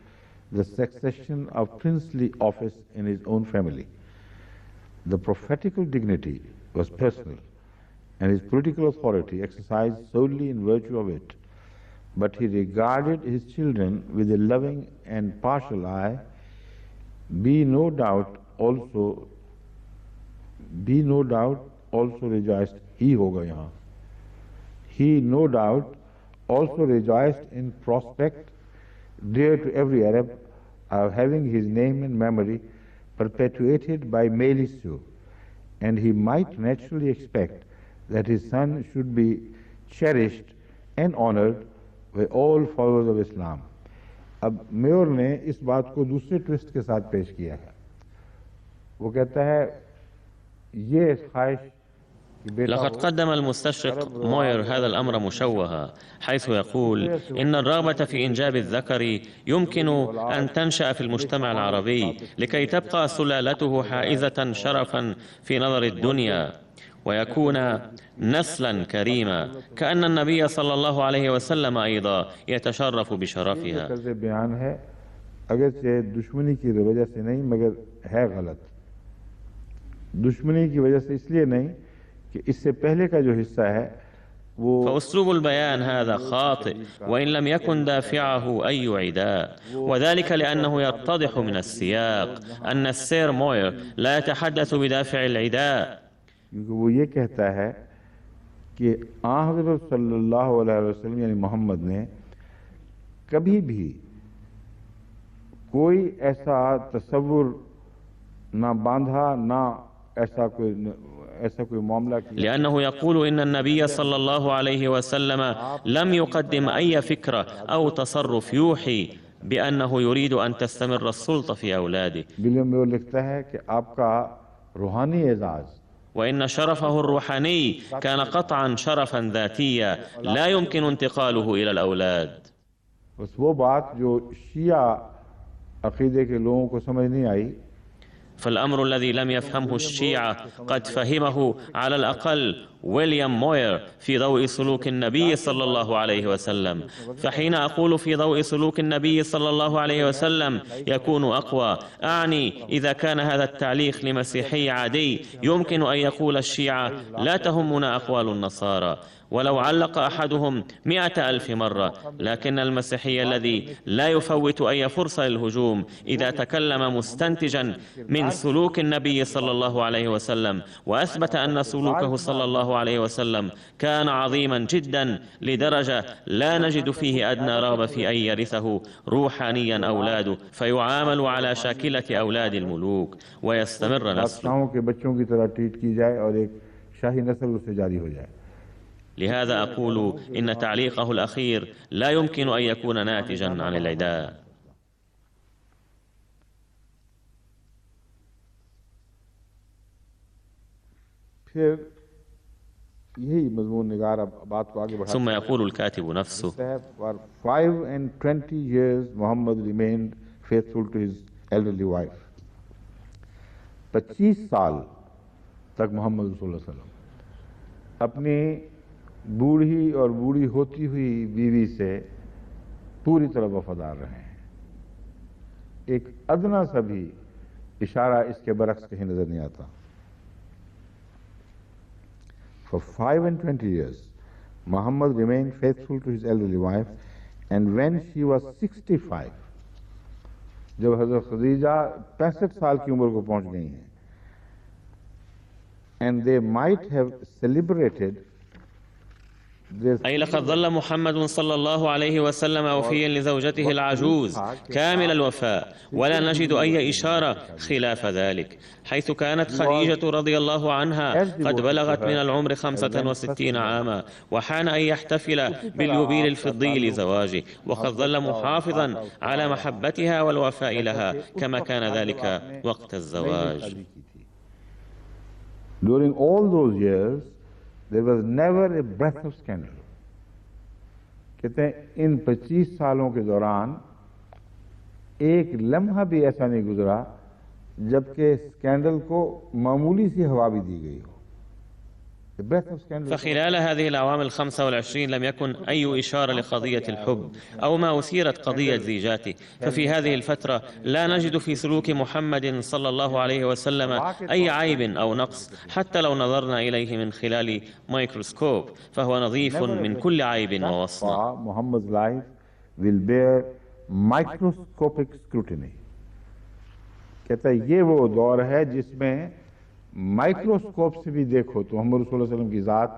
the succession of princely office in his own family. The prophetical dignity was personal, and his political authority exercised solely in virtue of it. But he regarded his children with a loving and partial eye. Be no doubt also rejoiced. He hoga yahan. He no doubt also rejoiced in prospect, dear to every Arab, of having his name and memory perpetuated by male issue, and he might naturally expect that his son should be cherished and honored by all followers of Islam. अब मेयर ने इस बात को दूसरे ट्विस्ट के साथ पेश किया है। वो कहता है ये ख्वाहिश لقد قدم المستشرق موير هذا الأمر مشوها، حيث يقول إن الرغبة في إنجاب الذكر يمكن أن تنشأ في المجتمع العربي لكي تبقى سلالته حائزة شرفا في نظر الدنيا ويكون نسلا كريما، كأن النبي صلى الله عليه وسلم أيضا يتشرف بشرفها. बयान है अगरचे दुश्मनी की वजह से नहीं मगर है गलत। दुश्मनी की वजह से इसलिए नहीं कि इससे पहले का जो हिस्सा है वो فأسلوب البيان هذا خاطئ وإن لم يكن دافعه أي عداء، وذلك لأنه يتضح من السياق أن السير موير لا يتحدث بدافع العداء. क्योंकि वो ये कहता है कि हज़रत सल्लल्लाहु अलैहि वसल्लम यानी मोहम्मद ने कभी भी कोई ऐसा तसव्वुर ना बांधा ना ऐसा कोई मामला किया। لأنه يقول إن النبي صلى الله عليه وسلم لم يقدم أي فكرة أو تصرف يوحي بأنه يريد أن تستمر السلطة في أولاده. विलियम मेयर लिखता है कि आपका रूहानी एजाज وإن शरफه الروحاني كان قطعا شرفا ذاتيا لا يمكن انتقاله إلى الأولاد. बस वो बात जो शिया अकीदे के लोगों को समझ नहीं आई, فالأمر الذي لم يفهمه الشيعة قد فهمه على الأقل ويليام موير في ضوء سلوك النبي صلى الله عليه وسلم. فحين أقول في ضوء سلوك النبي صلى الله عليه وسلم يكون أقوى، أعني إذا كان هذا التعليق لمسيحي عادي يمكن أن يقول الشيعة لا تهمنا أقوال النصارى ولو علق أحدهم 100,000 مرة، لكن المسيحي الذي لا يفوت أي فرصة للهجوم إذا تكلم مستنتجا من سلوك النبي صلى الله عليه وسلم وأثبت أن سلوكه صلى الله عليه وسلم كان عظيما جدا لدرجة لا نجد فيه أدنى رغبة في أن يرثه روحانيا أولاده فيعامل على شاكلة أولاد الملوك ويستمر نسله. لهذا أقول إن تعليقه الأخير لا يمكن أن يكون ناتجا عن العداء. ثم يقول الكاتب نفسه: For 25 years Muhammad remained faithful to his elderly wife. 25 साल तक मोहम्मद सल्लल्लाहु अलैहि वसल्लम अपनी बूढ़ी और बूढ़ी होती हुई बीवी से पूरी तरह वफादार रहे हैं। एक अदना सा भी इशारा इसके बरक्स कहीं नजर नहीं आता। For 25 years, Muhammad remained faithful to his elderly wife, and when she was 65, जब हज़रत खदीजा 65 साल की उम्र को पहुंच गई हैं, and they might have celebrated أي لقد ظل محمد صلى الله عليه وسلم وفيا لزوجته العجوز كامل الوفاء، ولا نجد أي إشارة خلاف ذلك، حيث كانت خديجة رضي الله عنها قد بلغت من العمر 65 عاما وحان أن يحتفل باليوبيل الفضي لزواجه، وقد ظل محافظا على محبتها والوفاء لها كما كان ذلك وقت الزواج. During all those years, there was never a breath of scandal. कहते हैं इन 25 सालों के दौरान एक लम्हा भी ऐसा नहीं गुजरा जबकि स्कैंडल को मामूली सी हवा भी दी गई हो। The breath of scandal. فخلال هذه الأعوام 25 لم يكن أي إشارة لقضية الحب أو ما أثيرت قضية زيجاته. ففي هذه الفترة لا نجد في سلوك محمد صلى الله عليه وسلم أي عيب أو نقص، حتى لو نظرنا إليه من خلال ميكروسكوب فهو نظيف من كل عيب ووصمة. Muhammad's life will bear microscopic scrutiny. कहता है ये वो दौर है जिसमें माइक्रोस्कोप से भी देखो तो मोहम्मद रसूलुल्लाह सल्लल्लाहु अलैहि वसल्लम की जात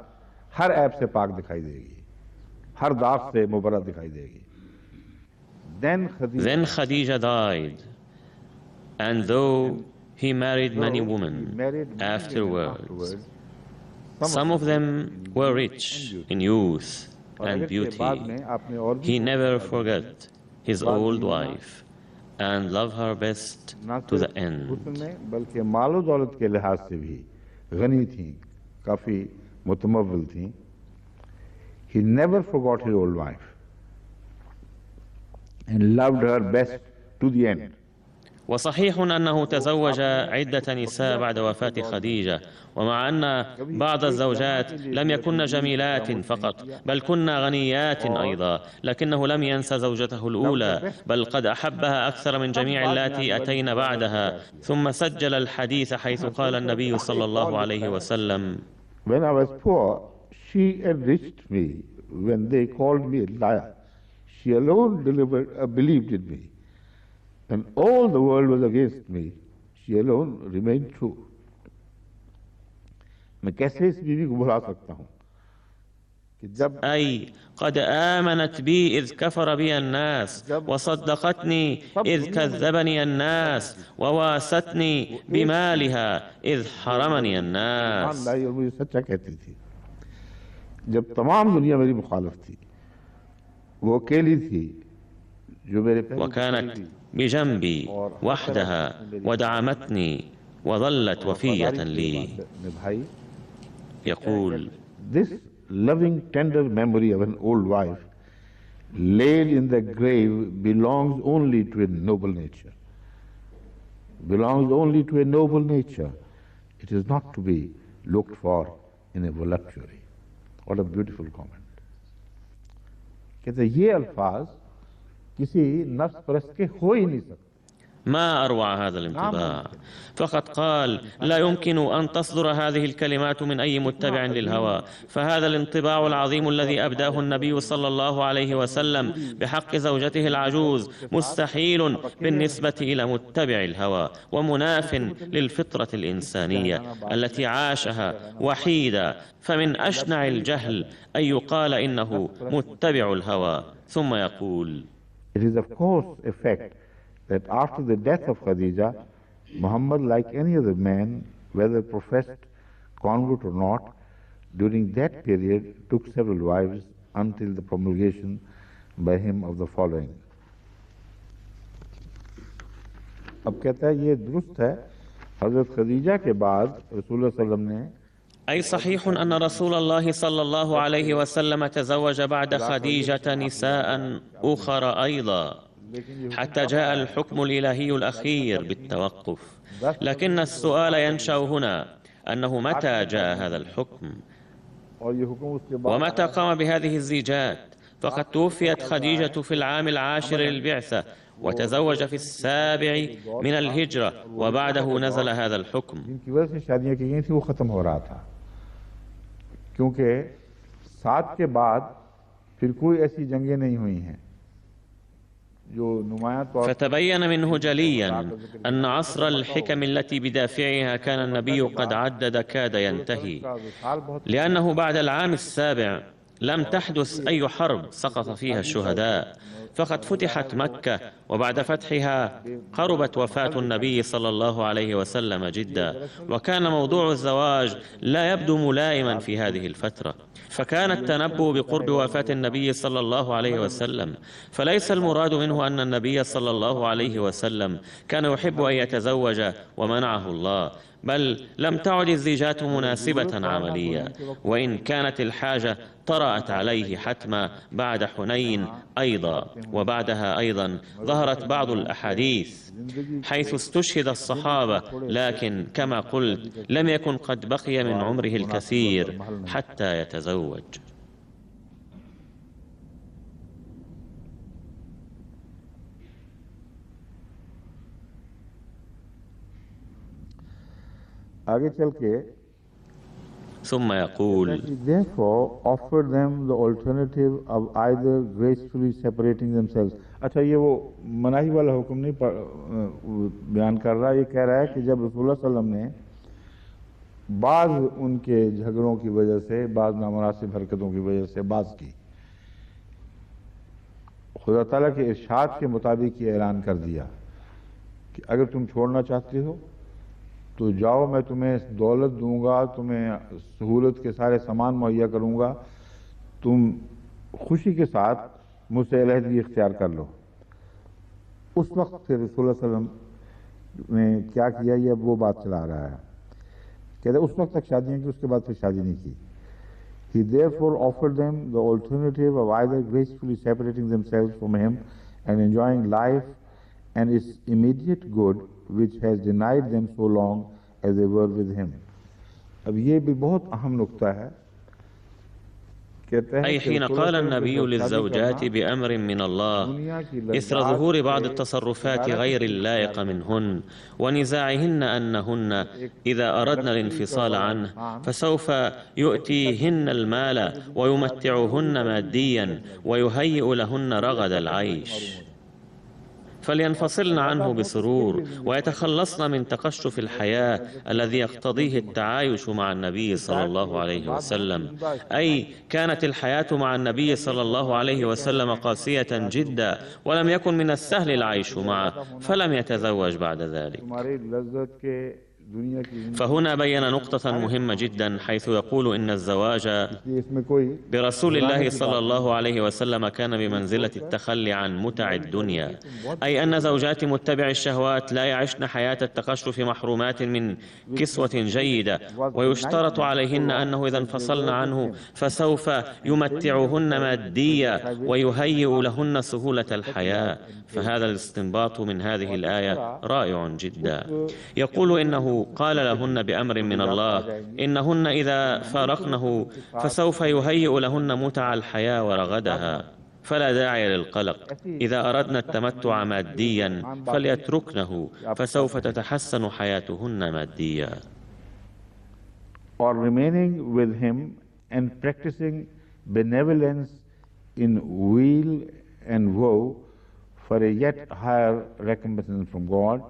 हर ऐब से पाक दिखाई देगी, हर दाग से मुबर्रा दिखाई देगी. Then Khadija died, and though he married many women afterwards, some of them were rich in youth and beauty. He never forgot his old wife and loved her best to the end. बल्कि मालो दौलत के लिहाज से भी गनी थी, काफी मुतमव्विल थी. He never forgot his old wife and loved her best to the end. وصحيح أنه تزوج عدة نساء بعد وفاة خديجة، ومع أن بعض الزوجات لم يكن جميلات فقط بل كن غنيات أيضا، لكنه لم ينسى زوجته الأولى، بل قد أحبها أكثر من جميع اللاتي أتين بعدها. ثم سجل الحديث حيث قال النبي صلى الله عليه وسلم: When I was poor, she enriched me. When they called me a liar, she alone believed in me. And all the world was against me, she alone remained true. मैं कैसे इस बीवी को भुला सकता हूँ कि जब أي قد آمنت بي إذ كفر بي الناس، وصدقتني إذ كذبني الناس، وواستني بمالها إذ حرمني الناس. और मुझे सच्चा कहती थी जब तमाम दुनिया मेरी मुखालिफ थी, वो अकेली थी जो मेरे وكانت بجنبي وحدها ودعمتني وظلت وفية لي. يقول: This loving tender memory of an old wife laid in the grave belongs only to a noble nature. Belongs only to a noble nature. It is not to be looked for in a voluptuary. What a beautiful comment. कहते ये अल्फाज किसी नफ्स परस्त के हो ही नहीं सकते. ما أروع هذا الانطباع. فقد قال: لا يمكن أن تصدر هذه الكلمات من أي متبع للهوى. فهذا الانطباع العظيم الذي أبداه النبي صلى الله عليه وسلم بحق زوجته العجوز مستحيل بالنسبة إلى متبع الهوى، ومناف للفطرة الإنسانية التي عاشها وحيدا. فمن أشنع الجهل أن يقال إنه متبع الهوى. ثم يقول: It is of course a fact that after the death of Khadija, Muhammad, like any other man, whether professed convert or not, during that period took several wives until the promulgation by him of the following. अब कहता है ये दुरुस्त है, हजरत खदीजा के बाद रसूलुल्लाह सल्लल्लाहु अलैहि वसल्लम ने أي صحيح أن رسول الله صلى الله عليه وسلم تزوج بعد خديجة نساء أخرى أيضا حتى جاء الحكم الإلهي الأخير بالتوقف. لكن السؤال ينشأ هنا أنه متى جاء هذا الحكم ومتى قام بهذه الزيجات؟ فقد توفيت خديجة في العام 10 للبعثة، وتزوج في 7 من الهجرة، وبعده نزل هذا الحكم. जिनकी वजह से शादियां की गई थी वो खत्म हो रहा था, क्योंकि 7 के बाद फिर कोई ऐसी जंगें नहीं हुई हैं जो नुमायां तौर पर. فتبين منه جليا أن عصر الحكم التي بدافعها كان النبي قد عدد كاد ينتهي، لأنه بعد العام 7 لم تحدث أي حرب سقط فيها الشهداء، فقد فتحت مكة، وبعد فتحها قربت وفاة النبي صلى الله عليه وسلم جدا، وكان موضوع الزواج لا يبدو ملائما في هذه الفترة، فكان التنبؤ بقرب وفاة النبي صلى الله عليه وسلم. فليس المراد منه أن النبي صلى الله عليه وسلم كان يحب أن يتزوج ومنعه الله، بل لم تعد الزيجات مناسبة عملية، وإن كانت الحاجة طرأت عليه حتما بعد حنين أيضا، وبعدها أيضا ظهر ظهرت بعض الأحاديث حيث استشهد الصحابة، لكن كما قلت لم يكن قد بقي من عمره الكثير حتى يتزوج. आगे चल के ثم يقول: therefore offer them the alternative of either gracefully separating themselves. अच्छा, ये वो मनाही वाला हुक्म नहीं बयान कर रहा, ये कह रहा है कि जब रसूलुल्लाह सल्लल्लाहु अलैहि वसल्लम ने बाज़ उनके झगड़ों की वजह से, बाज़ नामुनासिब हरकतों की वजह से बाज़ की, खुदा ताला के इरशाद के मुताबिक ये ऐलान कर दिया कि अगर तुम छोड़ना चाहते हो तो जाओ, मैं तुम्हें दौलत दूंगा, तुम्हें सहूलत के सारे सामान मुहैया करूंगा, तुम खुशी के साथ मुझसे अलहदगी इख्तियार कर लो। उस वक्त फिर रसूलुल्लाह सल्लल्लाहु अलैहि वसल्लम ने क्या किया, ये अब वो बात चला रहा है। कहते उस वक्त तक शादियाँ की, उसके बाद फिर शादी नहीं की। He therefore offered them the alternative of either gracefully separating themselves from him and enjoying life and its immediate good, which has denied them so long as they were with him. अब ये भी बहुत अहम नुक्ता है। أي حين قال النبي للزوجات بأمر من الله إثر ظهور بعض التصرفات غير اللائقة منهن ونزاعهن أنهن إذا أردن الانفصال عنه فسوف يؤتيهن المال ويمتعهن ماديا ويهيئ لهن رغد العيش، فلينفصلن عنه بسرور ويتخلصن من تقشف الحياة الذي يقتضيه التعايش مع النبي صلى الله عليه وسلم. أي كانت الحياة مع النبي صلى الله عليه وسلم قاسية جدا، ولم يكن من السهل العيش معه، فلم يتزوج بعد ذلك. فهنا بين نقطة مهمة جدا، حيث يقول إن الزواج برسول الله صلى الله عليه وسلم كان بمنزلة التخلي عن متع الدنيا، أي أن زوجات متبع الشهوات لا يعشن حياة التقشف محرومات من كسوة جيدة، ويشترط عليهن أنه إذا انفصلن عنه فسوف يمتعهن ماديا ويهيئ لهن سهولة الحياة. فهذا الاستنباط من هذه الآية رائع جدا. يقول إنه قال لهن بأمر من الله إنهن إذا فارقنه فسوف يهيئ لهن متع الحياة ورغدها، فلا داعي للقلق. إذا أردنا التمتع ماديا فليتركنه، فسوف تتحسن حياتهن ماديا. Or remaining with him and practicing benevolence in weal and woe for a yet higher recompense from God.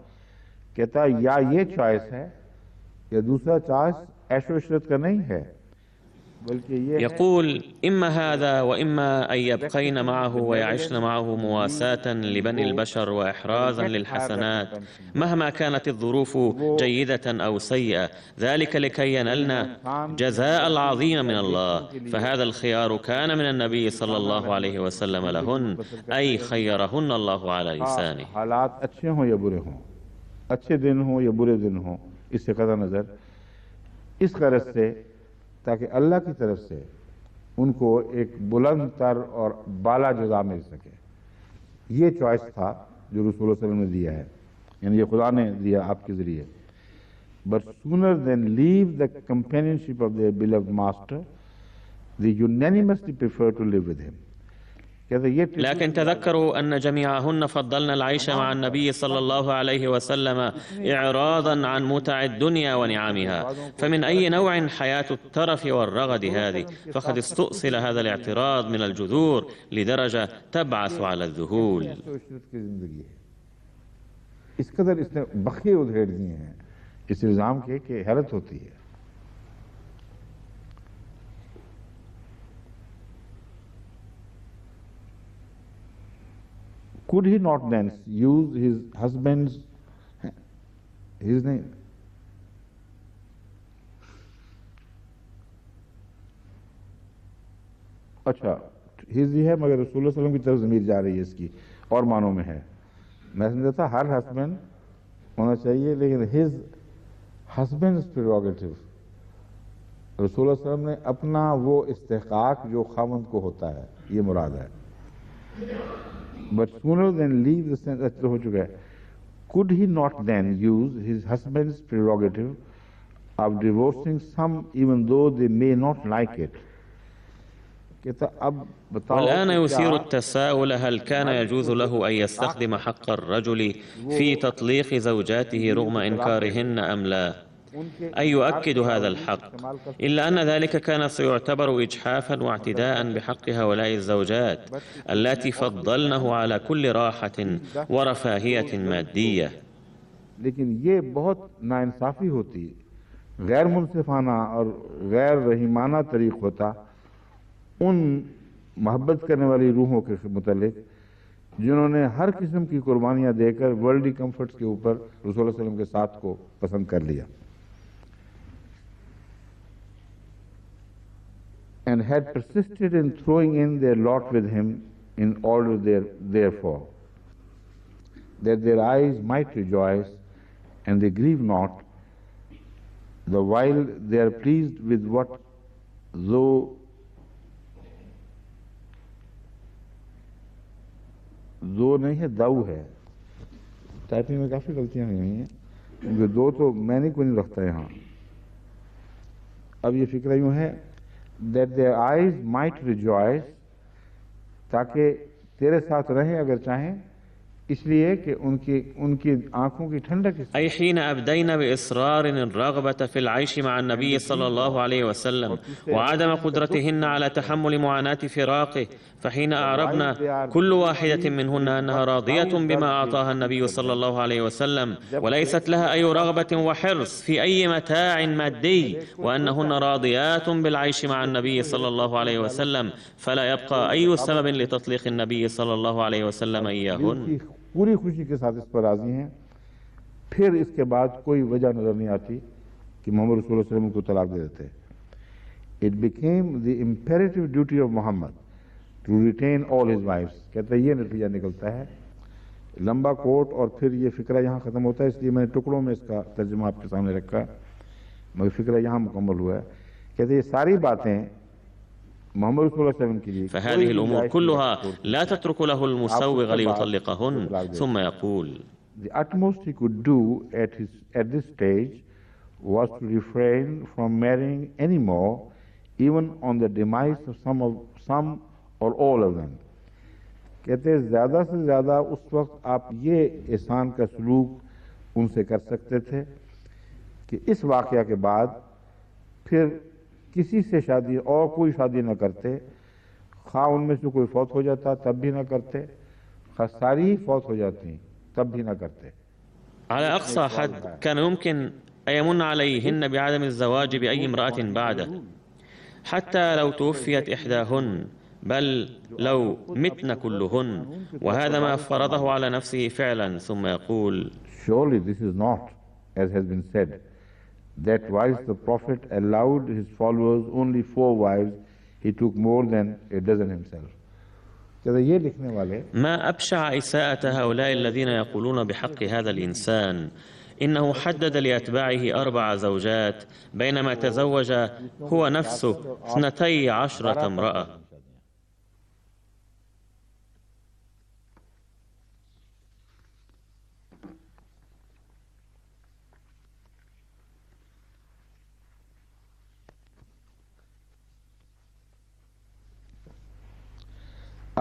कहता या ये चॉइस है या दूसरा चॉइस ऐशो इशरत का नहीं है, बल्कि ये يقول إما هذا وإما أن يبقين معه ويعشن معه مواساة لبني البشر وإحرازا للحسنات مهما كانت الظروف جيدة أو سيئة، ذلك لكي ينلن جزاء العظيم من الله. فهذا الخيار كان من النبي صلى الله عليه وسلم لهن، أي خيرهن الله على لسانه. हालात अच्छे हों या बुरे हों, अच्छे दिन हो या बुरे दिन हो, इससे कदा नजर इस गरज से ताकि अल्लाह की तरफ से उनको एक बुलंद तर और बाला जज़ा मिल सके। ये चॉइस था जो रसूलुल्लाह सल्लल्लाहु अलैहि वसल्लम ने दिया है, यानी ये खुदा ने दिया आपके जरिए। But sooner then leave the companionship of their beloved master they unanimously prefer to live with him. لكن تذكروا أن جميعهن فضلن العيش مع النبي صلى الله عليه وسلم إعراضا عن متع الدنيا ونعمها، فمن أي نوع حياة الترف والرغد هذه؟ فقد استؤصل هذا الاعتراض من الجذور لدرجة تبعث على الذهول. इस कदर इसने बखे उधेड़ दिए हैं इस इल्जाम के कि हैरत होती है। Could he not then use his husband's, his name? अच्छा, हिज ही है, मगर रसूलुल्लाह सल्लल्लाहु अलैहि वसल्लम की तरफ ज़मीर जा रही है इसकी, और मानों में है। मैं समझता था हर हस्बैंड होना चाहिए, लेकिन हिज हस्बैंड्स प्रेरोगेटिव, रसूलुल्लाह सल्लल्लाहु अलैहि वसल्लम ने अपना वो इस्तेहकाक जो खामद को होता है, ये मुराद है। But sooner than leave the sense, अच्छा हो चुका है. Could he not then use his husband's prerogative of divorcing some even though they may not like it? कहता अब बताओ والآن कि يثير क्या التساؤل: هل كان يجوز له أن يستخدم حق الرجل في تطليق زوجاته رغم إنكارهن أم لا؟ أي يؤكد هذا الحق؟ إلا أن ذلك كان سيعتبر إجحافا واعتداء بحق هؤلاء الزوجات التي فضلنه على كل راحة ورفاهية مادية. लेकिन ये बहुत नाइंसाफी होती, गैर मुनसिफाना और गैर रहीमाना तरीक होता उन मोहब्बत करने वाली रूहों के मुतालिक जिन्होंने हर किस्म की कुर्बानियाँ देकर वर्ल्डी कंफर्ट्स के ऊपर रसूल सल्लल्लाहु अलैहि वसल्लम के साथ को पसंद कर लिया. And had persisted in throwing in their lot with him in order therefore that their eyes might rejoice and they grieve not, the while they are pleased with what though नहीं है दाऊ है. टाइपिंग में काफ़ी गलतियाँ हुई हैं क्योंकि दो तो मैंने को नहीं रखता यहाँ. अब ये फिक्र यूँ है that their eyes might rejoice, ताकि तेरे साथ रहें अगर चाहें, इसलिए कि उनकी आंखों की ठंडक. أي حين أبدينا بإصرار الرغبة في العيش مع النبي صلى الله عليه وسلم وعدم قدرتهن على تحمل معاناة فراقه، فحين أعربنا كل واحدة منهن أنها راضية بما أعطاها النبي صلى الله عليه وسلم وليست لها أي رغبة وحرص في أي متاع مادي، وأنهن راضيات بالعيش مع النبي صلى الله عليه وسلم، فلا يبقى أي سبب لتطليق النبي صلى الله عليه وسلم إياهن. पूरी खुशी के साथ इस पर राजी हैं, फिर इसके बाद कोई वजह नजर नहीं आती कि मोहम्मद रसूलुल्लाह सल्लल्लाहु अलैहि वसल्लम को तलाक दे देते. It became the imperative duty of Muhammad to retain all his wives. कहता है ये नतीजा निकलता है. लंबा कोट और फिर ये फिक्रा यहाँ ख़त्म होता है, इसलिए मैंने टुकड़ों में इसका तर्जुमा आपके सामने रखा, मगर फिक्रा यहाँ मुकम्मल हुआ है. कहते ये सारी बातें मोहम्मद रसूलुल्लाह सल्लल्लाहु अलैहि वसल्लम के लिए فهذه الأمور كلها لا تترك له المسوغ ليطلقهن. ثم يقول: The utmost he could do at this stage was to refrain from marrying any more, even on the demise of some or all of them. कहते हैं ज़्यादा से ज़्यादा उस वक्त आप ये एहसान का सलूक उनसे कर सकते थे कि इस वाक़या के बाद फिर किसी से शादी और कोई शादी न करते, खा उनमें से कोई फौत हो जाता तब भी न करते, खा सारी ही फौत हो जाती तब भी न करते. على أقصى حد كان يمكن أن يمن عليهن بعدم الزواج بأي امرأة بعده، حتى لو توفيت إحداهن، بل لو متن كلهن، وهذا ما فرضه على نفسه فعلا. ثم يقول: Surely this is not, as has been said, that whilst the Prophet allowed his followers only 4 wives, he took more than a dozen himself. ये लिखने वाले ما أبشع إساءة هؤلاء الذين يقولون بحق هذا الإنسان إنه حدد لأتباعه 4 زوجات بينما تزوج هو نفسه 12 امرأة.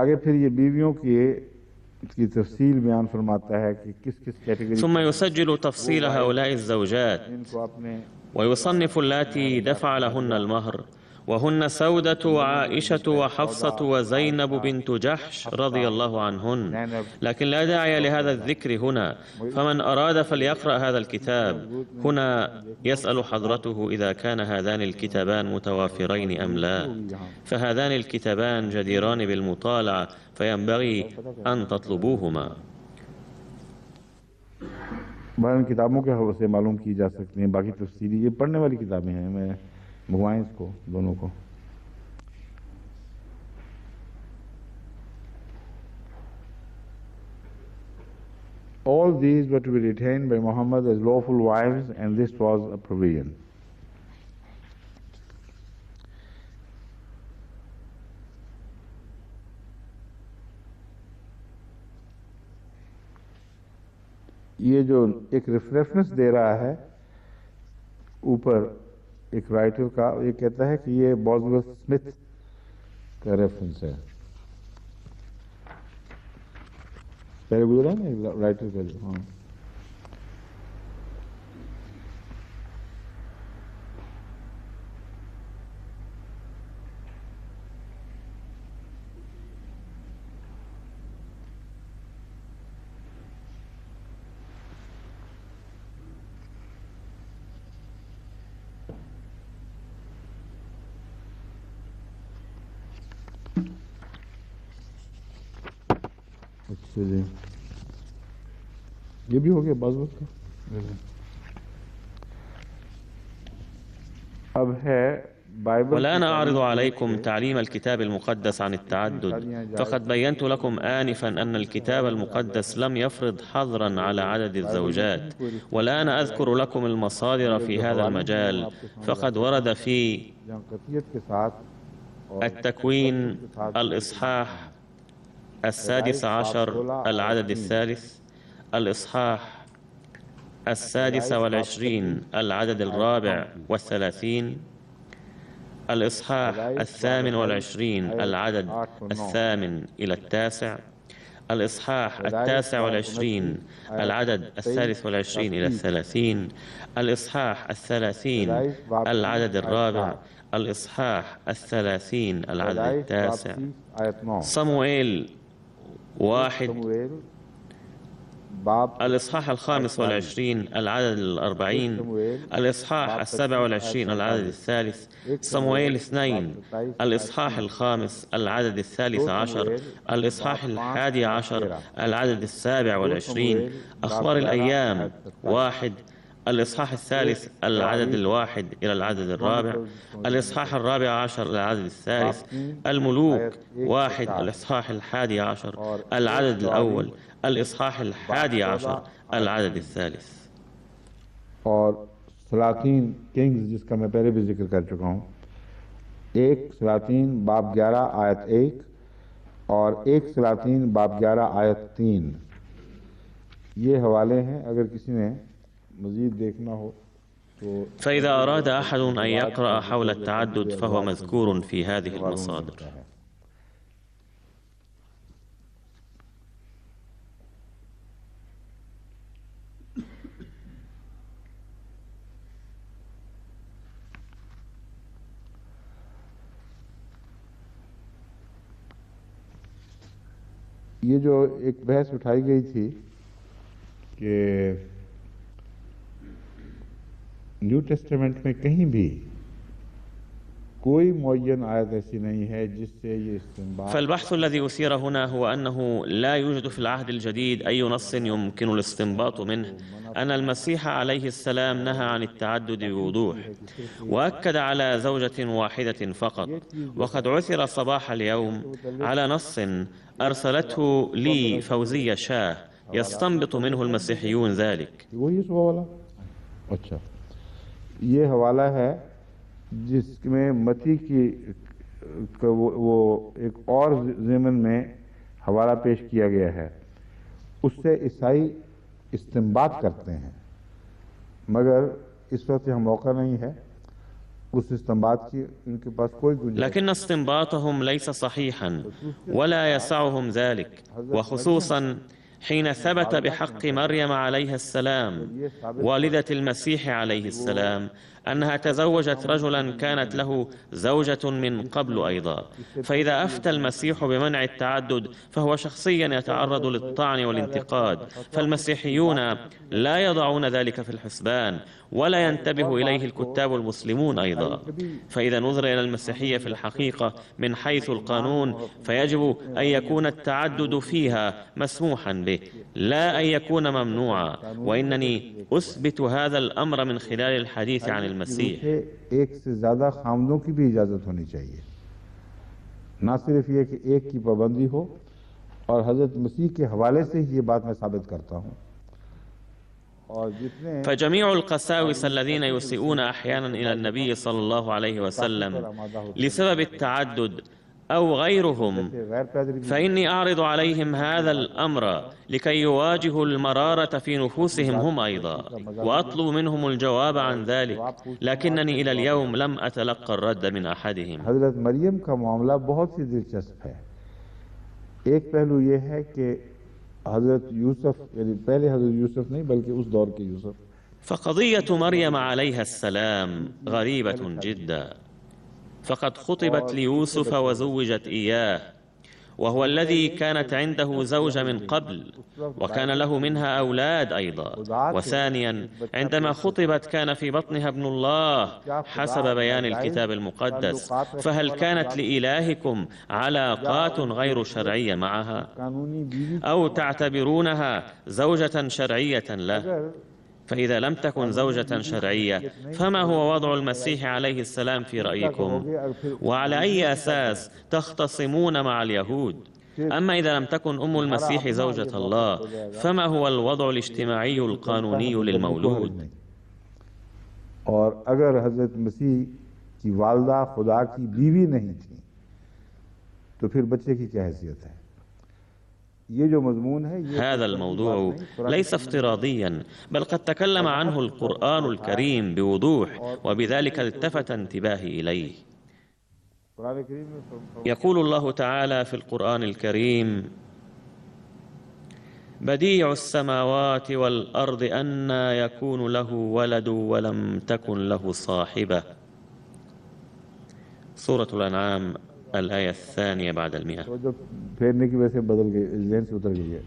आगे फिर ये बीवियों की तफसील बयान फरमाता है कि किस किस कैटेगरी. ثم يسجل تفصيل هؤلاء الزوجات ويصنف اللاتي دفع لهن المهر، وهن سودة وعائشة وحفصة وزينب بنت جحش رضي الله عنهن، لكن لا داعي لهذا الذكر هنا، فمن أراد فليقرأ هذا الكتاب. هنا يسأل حضرته إذا كان هذان الكتابان متوافرين أم لا، فهذان الكتابان جديران بالمطالعة فينبغي أن تطلبوهما. इन किताबों के हवाले से मालूम की जा सकती हैं, बाकी तफसीली ये पढ़ने वाली किताबें हैं, मैं मंगवाएं इसको दोनों को. All these were to be retained by Muhammad as lawful wives, and this was a provision. ये जो एक रेफरेंस दे रहा है ऊपर एक राइटर का, ये कहता है कि ये बॉसवर्थ स्मिथ का रेफरेंस है। पहले गुजरा ना राइटर का जो, हाँ चलिए ये भी हो गया बॉसवर्थ का। अब है बाइबल। والآن أعرض عليكم تعليم الكتاب المقدس عن التعدد. فقد بينت لكم آنفا أن الكتاب المقدس لم يفرض حظرا على عدد الزوجات، والآن أذكر لكم المصادر في هذا المجال. فقد ورد في التكوين الإصحاح 16 العدد 3، الإصحاح 26 العدد 34، الإصحاح 28 العدد 8 إلى 9، الإصحاح 29 العدد 23 إلى 30، الإصحاح 30 العدد 4، الإصحاح 30 العدد 9، صموئيل 1 الإصحاح 25 العدد 40، الإصحاح 27 العدد 3، صموئيل 2 الإصحاح 5 العدد 13، الإصحاح 11 العدد 27، أخبار الأيام 1 الإصحاح 3 العدد 1 إلى العدد 4، الإصحاح 14 العدد 3، الملوك 1 الإصحاح 11 العدد 1، الإصحاح 11 العدد 3। और सलातीन किंग्स जिसका मैं पहले भी जिक्र कर चुका हूँ, 1 सलातीन बाब 11 आयत 1 और 1 सलातीन बाब 11 आयत 3, ये हवाले हैं। अगर किसी ने मजीद देखना हो तो فإذا أراد أحد أن يقرأ حول التعدد فهو مذكور في هذه المصادر. ये जो एक बहस उठाई गई थी कि न्यू टेस्टामेंट में कहीं भी कोई मुअय्यन आयत ऐसी नहीं है जिससे ये इस्तिंबात। فالبحث الذي أثير هنا هو أنه لا يوجد في العهد الجديد أي نص يمكن الاستنباط منه أن المسيح عليه السلام نهى عن التعدد بوضوح، وأكد على زوجة واحدة فقط. وقد عثر صباح اليوم على نص أرسلته لي فوزية شاه يستنبط منه المسيحيون ذلك. अच्छा, ये हवाला है जिसमें मती की वो एक और ज़मन में हवाला पेश किया गया है, उससे ईसाई इस्तिंबात करते हैं, मगर इस वक्त यहाँ मौका नहीं है उस इस्तिंबात की, उनके पास कोई गुंजाइश। لكن استنباطهم ليس صحيحا ولا يسعهم ذلك، وخصوصا حين ثبت بحق مريم عليه السلام والدة المسيح عليه السلام أنها تزوجت رجلا كانت له زوجة من قبل أيضا. فإذا أفتى المسيح بمنع التعدد فهو شخصيا يتعرض للطعن والانتقاد، فالمسيحيون لا يضعون ذلك في الحسبان ولا ينتبه إليه الكتاب المسلمون أيضا. فإذا نظر إلى المسيحية في الحقيقة من حيث القانون فيجب أن يكون التعدد فيها مسموحا به لا أن يكون ممنوعا، وإنني أثبت هذا الأمر من خلال الحديث عن المسيح. एक से ज्यादा खामदों की भी इजाजत होनी चाहिए, ना सिर्फ ये कि एक की पाबंदी हो, और हजरत मसीह के हवाले से ही ये बात मैं साबित करता हूँ। فجميع القساوسة الذين يسيئون أحيانا إلى النبي صلى الله عليه وسلم لسبب التعدد أو غيرهم، فإني أعرض عليهم هذا الأمر لكي يواجهوا المرارة في نفوسهم هم أيضا، وأطلب منهم الجواب عن ذلك، لكنني إلى اليوم لم أتلقى الرد من أحدهم. हजरत मरियम का मामला बहुत ही दिलचस्प है। एक पहलू ये है कि हजरत यूसुफ, यानी पहले हजरत यूसुफ नहीं बल्कि उस दौर के यूसुफ, فقضية مريم عليها السلام غريبة جدا، فقد خطبت ليوسف وزوجت إياه، وهو الذي كانت عنده زوجة من قبل، وكان له منها أولاد أيضا. وثانيا عندما خطبت كان في بطنها ابن الله حسب بيان الكتاب المقدس، فهل كانت لإلهكم علاقات غير شرعية معها؟ أو تعتبرونها زوجة شرعية له؟ فإذا لم تكن زوجة شرعية فما هو وضع المسيح عليه السلام في رأيكم؟ وعلى أي أساس تختصمون مع اليهود؟ أما إذا لم تكن أم المسيح زوجة الله فما هو الوضع الاجتماعي القانوني للمولود؟ और अगर हजरत मसीह की वालदा खुदा की बीवी नहीं थी तो फिर बच्चे की क्या हैसियत है? هذا الموضوع ليس افتراضيا، بل قد تكلم عنه القرآن الكريم بوضوح، وبذلك التفت انتباهي إليه. يقول الله تعالى في القرآن الكريم: بديع السماوات والأرض أنى يكون له ولد ولم تكن له صاحبة. سورة الأنعام الآية 2 بعد 100. फेरने की वजह से बदल गई, ज़हन से उतर गई है।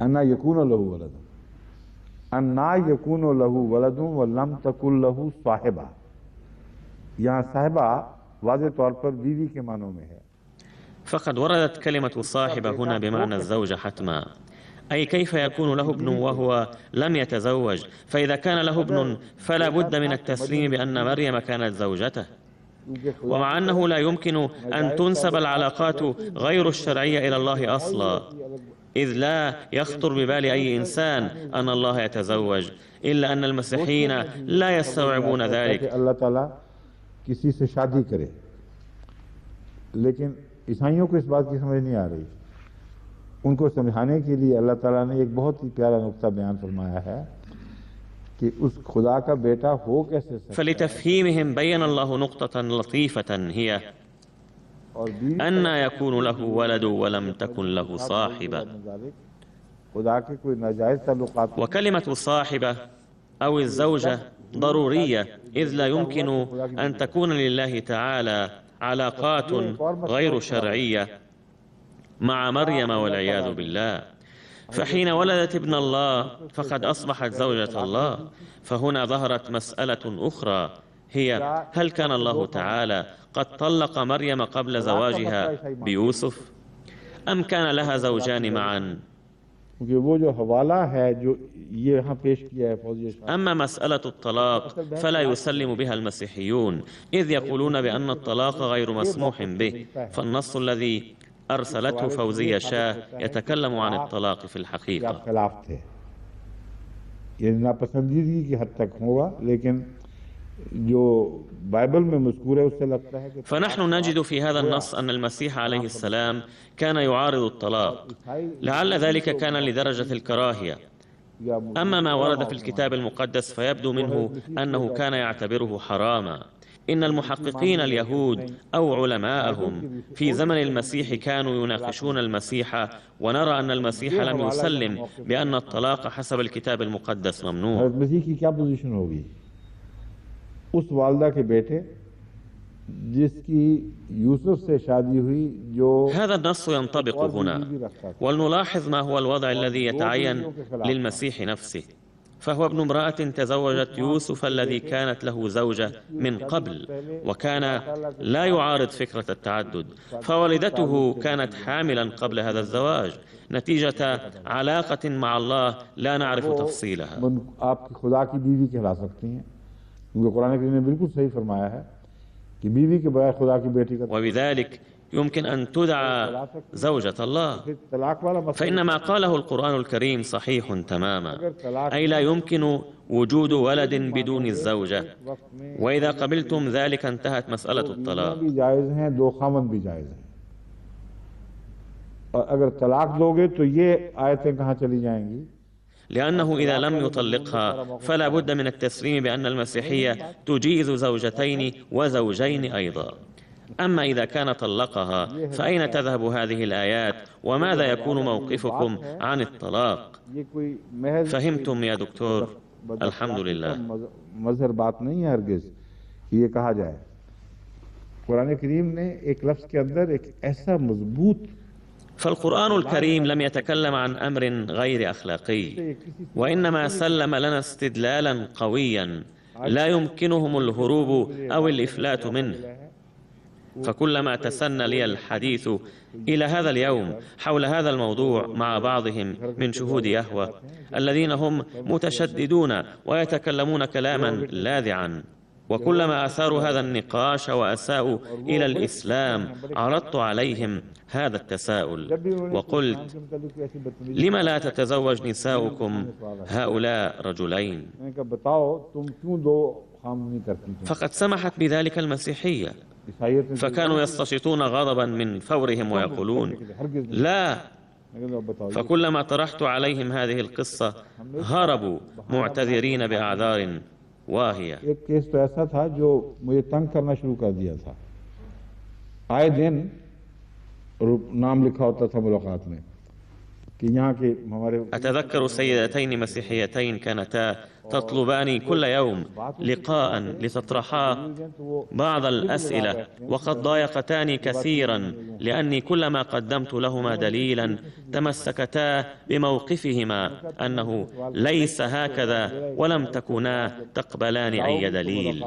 अन्ना यकून लहू वलदुन, अन्ना यकून लहू वलदुन वलम तकुन लहू साहिबा। यहाँ साहिबा वाज़े तौर पर बीवी के मानों में है। فقد وردت كلمة صاحبة هنا بمعنى الزوجة حتما، أي كيف يكون له ابن وهو لم يتزوج؟ فإذا كان له ابن فلا بد من التسليم بأن مريم كانت زوجته، ومع أنه لا يمكن أن تنسب العلاقات غير الشرعية إلى الله أصلا، إذ لا يخطر ببال أي إنسان أن الله يتزوج، إلا أن المسيحيين لا يستوعبون ذلك. अल्लाह ताला किसी से शादी करे, लेकिन ईसाइयों को इस बात की समझ नहीं आ रही। उनको समझाने के लिए अल्लाह ताला ने एक बहुत ही प्यारा नुक्ता बयान फरमाया है कि उस खुदा का बेटा हो कैसे सकता है। فلتفهيمهم بين الله نقطة لطيفة هي أن يكون له ولد ولم تكن له صاحبة. وكلمة صاحبة أو الزوجة ضرورية، إذ لا يمكن أن تكون لله تعالى علاقات غير شرعية مع مريم والعياذ بالله. فحين ولدت ابن الله فقد أصبحت زوجة الله. فهنا ظهرت مسألة أخرى، هي هل كان الله تعالى قد طلق مريم قبل زواجها بيوسف، أم كان لها زوجان معا؟ أما مسألة الطلاق فلا يسلم بها المسيحيون، إذ يقولون بأن الطلاق غير مسموح به، فالنص الذي أرسلته فوزية شاه يتكلم عن الطلاق في الحقيقة. فنحن نجد في هذا النص أن المسيح عليه السلام كان يعارض الطلاق، لعل ذلك كان لدرجة الكراهية. أما ما ورد في الكتاب المقدس فيبدو منه أنه كان يعتبره حراما. إن المحققين اليهود أو علماءهم في زمن المسيح كانوا يناقشون المسيح، ونرى أن المسيح لم يسلم بأن الطلاق حسب الكتاب المقدس ممنوع. उस वालदा के बेटे जिसकी यूसुफ से शादी हुई जो هذا النص ينطبق هنا، ولنلاحظ ما هو الوضع الذي يتعين للمسيح نفسه. فهو ابن امرأة تزوجت يوسف الذي كانت له زوجة من قبل، وكان لا يعارض فكرة التعدد، فوالدته كانت حاملا قبل هذا الزواج نتيجة علاقة مع الله لا نعرف تفصيلها. وبذلك يمكن أن تدعى زوجة الله، फिर तलाक वाला मसला فإن ما قاله القرآن الكريم صحيح تماما، أي لا يمكن وجود ولد بدون الزوجة، وإذا قبلتم ذلك انتهت مسألة बीवियां الطلاق. भी जायज हैं, दो खामन भी जायज हैं। और अगर तलाक दोगे तो ये आयतें कहाँ चली जाएंगी? لأنه إذا لم يطلقها فلا بد من التسليم بأن المسيحية تجيز زوجتين وزوجين أيضا. أما إذا كان طلقها فأين تذهب هذه الآيات؟ وماذا يكون موقفكم عن الطلاق؟ ये कोई महज فهمتم يا دكتور؟ الحمد لله. मजहर बात नहीं है हरगिज कि ये कहा जाए। कुरान करीम ने एक लफ्ज के अंदर एक ऐसा मजबूत فالقرآن الكريم لم يتكلم عن أمر غير أخلاقي، وإنما سلم لنا استدلالا قويا لا يمكنهم الهروب أو الإفلات منه. فكلما تسنى لي الحديث إلى هذا اليوم حول هذا الموضوع مع بعضهم من شهود يهوه الذين هم متشددون ويتكلمون كلاما لاذعا، وكلما أثاروا هذا النقاش وأساءوا إلى الإسلام عرضت عليهم هذا التساؤل وقلت: لم لا تتزوج نساؤكم هؤلاء رجلين؟ فقد سمحت بذلك المسيحية، فكانوا يستشطون غضبا من فورهم ويقولون: لا. فكلما طرحت عليهم هذه القصة هربوا معتذرين بأعذار واهية. एक केस तो ऐसा था जो मुझे तंग करना शुरू कर दिया था। आए दिन नाम लिखा होता था मुलाकात में कि यहाँ के हमारे أتذكر سيدتين مسيحيتين كانتا تطلبان كل يوم لقاء لتطرحا بعض الأسئلة، وقد ضايقتاني كثيرا لأني كلما قدمت لهما دليلا تمسكتا بموقفهما أنه ليس هكذا ولم تكونا تقبلان أي دليل.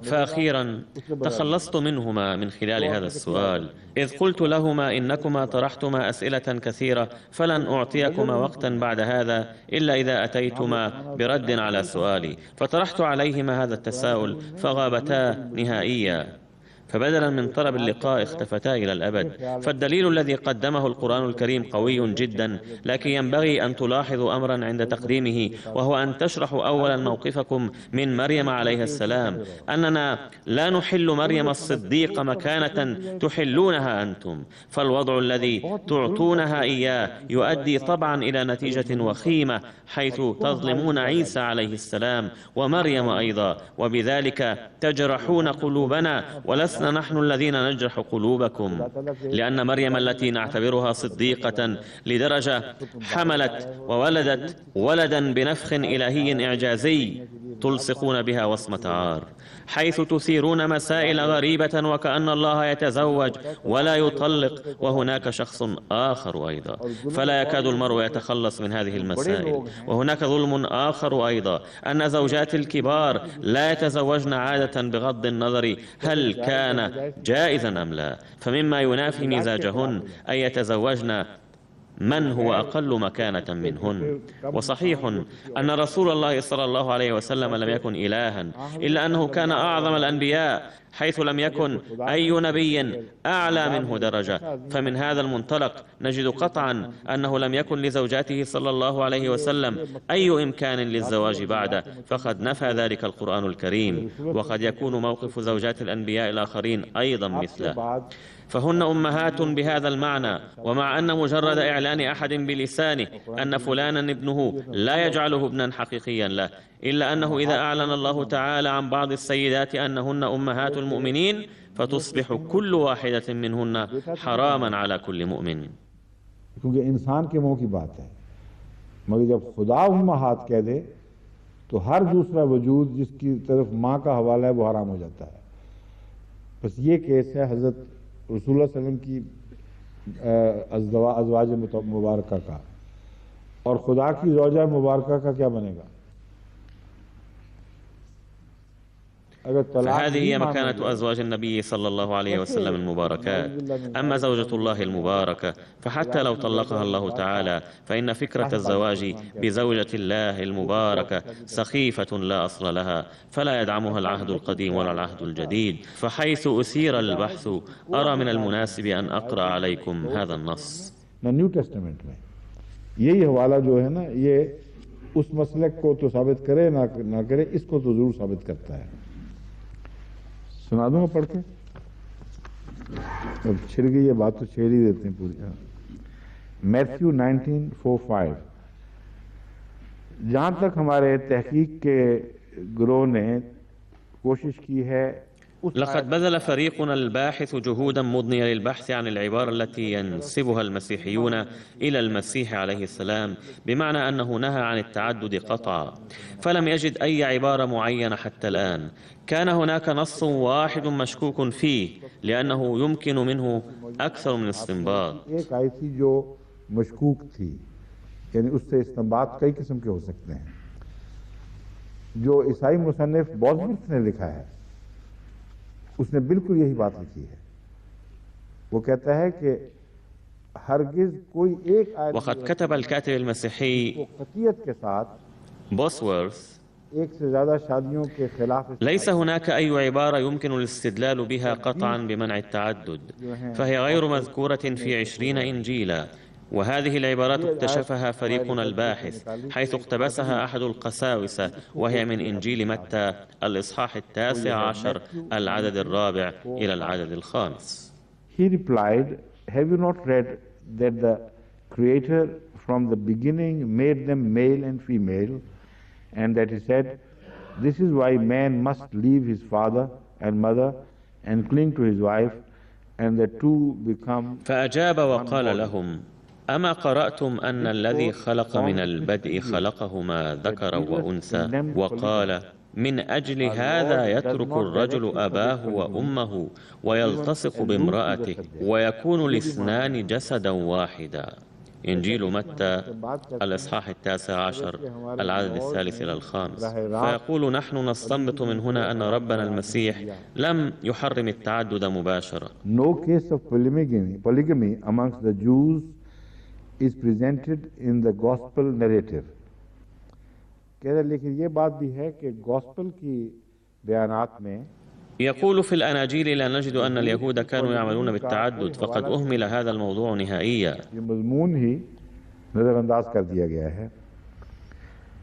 فأخيرا تخلصت منهما من خلال هذا السؤال، إذ قلت لهما: إنكما طرحتما أسئلة كثيرة فلن أعطيكما وقتا بعد هذا إلا إذا أتيتما برد على سؤالي. فطرحت عليهما هذا التساؤل فغابتا نهائيا، فبدلا من طلب اللقاء اختفتا إلى الأبد. فالدليل الذي قدمه القرآن الكريم قوي جدا، لكن ينبغي أن تلاحظوا أمرا عند تقديمه، وهو أن تشرحوا أولا موقفكم من مريم عليها السلام، أننا لا نحل مريم الصديقة مكانة تحلونها أنتم، فالوضع الذي تعطونها إياه يؤدي طبعا إلى نتيجة وخيمة، حيث تظلمون عيسى عليه السلام ومريم أيضا، وبذلك تجرحون قلوبنا ولسنا نحن الذين نجرح قلوبكم، لأن مريم التي نعتبرها صديقة لدرجة حملت وولدت ولدا بنفخ إلهي إعجازي تلصقون بها وصمة عار، حيث تثيرون مسائل غريبة وكأن الله يتزوج ولا يطلق وهناك شخص آخر أيضا، فلا يكاد المرء يتخلص من هذه المسائل. وهناك ظلم آخر أيضا، أن زوجات الكبار لا يتزوجن عادة بغض النظر هل كان جائزا أم لا، فمما ينافي مزاجهن أن يتزوجن من هو أقل مكانة منهن. وصحيح أن رسول الله صلى الله عليه وسلم لم يكن إلها، إلا أنه كان أعظم الأنبياء، حيث لم يكن أي نبي أعلى منه درجة. فمن هذا المنطلق نجد قطعا أنه لم يكن لزوجاته صلى الله عليه وسلم أي إمكان للزواج بعده، فقد نفى ذلك القرآن الكريم. وقد يكون موقف زوجات الأنبياء الآخرين أيضا مثله، فهن أمهات بهذا المعنى. ومع أن مجرد إعلان أحد بلسانه أن فلانا ابنه لا يجعله ابنا حقيقيا له، إلا أنه إذا أعلن الله تعالى عن بعض السيدات أنهن أمهات المؤمنين فتصبح كل واحدة منهن حراما على كل مؤمن. क्योंकि इंसान के मुंह की बात है, मगर जब खुदा उम्महात कह दे तो हर दूसरा वजूद जिसकी तरफ माँ का हवाला है वो हराम हो जाता है। बस ये केस है हजरत रसूलुल्लाह सल्लल्लाहु अलैहि वसल्लम की अज़वाज मुबारका का, और खुदा की ज़ौजा मुबारका का क्या बनेगा? अगर तलाक فهذه नहीं هي मानोगे مكانة أزواج النبي صلى الله عليه وسلم المباركات. أما زوجة الله المباركة فحتى لو طلقها الله تعالى فإن فكرة الزواج بزوجة الله المباركة سخيفة لا أصل لها، فلا يدعمها العهد القديم ولا العهد الجديد. فحيث أثير البحث أرى من المناسب أن أقرأ عليكم هذا النص. न्यू टेस्टामेंट में यही हवाला जो है ना, ये उस मसलक को तो साबित करे ना करे, इसको तो जरूर साबित करता है। सुना दूंगा पढ़ के, अब छिड़ गई ये बात तो छेड़ ही देते हैं पूरी। मैथ्यू 19:4-5, जहां तक हमारे तहकीक के ग्रोह ने कोशिश की है, لقد بذل فريقنا الباحث جهودا مضنية للبحث عن العبارة التي ينسبها المسيحيون إلى المسيح عليه السلام بمعنى أنه نهى عن التعدد قطعا، فلم يجد أي عبارة معينة حتى الآن. كان هناك نص واحد مشكوك فيه لأنه يمكن منه أكثر من استنباط. एक आई थी जो मशकूक थी, यानी उससे इस्तिंबात कई किस्म के हो सकते हैं। जो ईसाई मुसन्निफ बॉसवर्थ ने लिखा है उसने बिल्कुल यही बात लिखी है। वो कहता है कि हरगिज कोई एक आयत وقد كتب الكاتب المسيحي कतियत के साथ بوسورث: एक से ज्यादा शादियों के खिलाफ ليس هناك أي عبارة يمكن الاستدلال بها قطعا بمنع التعدد، فهي غير مذكورة في 20 إنجيلا. وهذه العبارات اكتشفها فريقنا الباحث حيث اقتبسها أحد القساوسة، وهي من إنجيل متى الإصحاح 19 العدد 4 إلى العدد 5. He replied, have you not read that the Creator from the beginning made them male and female, and that he said, this is why man must leave his father and mother and cling to his wife, and the two become. فأجاب وقال لهم: أما قرأتم أن الذي خلق من البدء خلقهما ذكرا وأنثى، وقال: من أجل هذا يترك الرجل أباه وأمه ويلتصق بامرأته ويكون الاثنان جسدا واحدا. إنجيل متى الإصحاح 19 العدد 3 إلى 5. فيقول: نحن نستنبط من هنا أن ربنا المسيح لم يحرم التعدد مباشرة. No case of polygamy amongst the Jews is presented in the gospel narrative. लेकिन ये बात भी है कि gospel की बयानात में يقول: في الأناجيل لا نجد أن اليهود كانوا يعملون بالتعدد، فقد أهمل هذا الموضوع نهائيا. ये मज़मून ही नज़रअंदाज कर दिया गया है.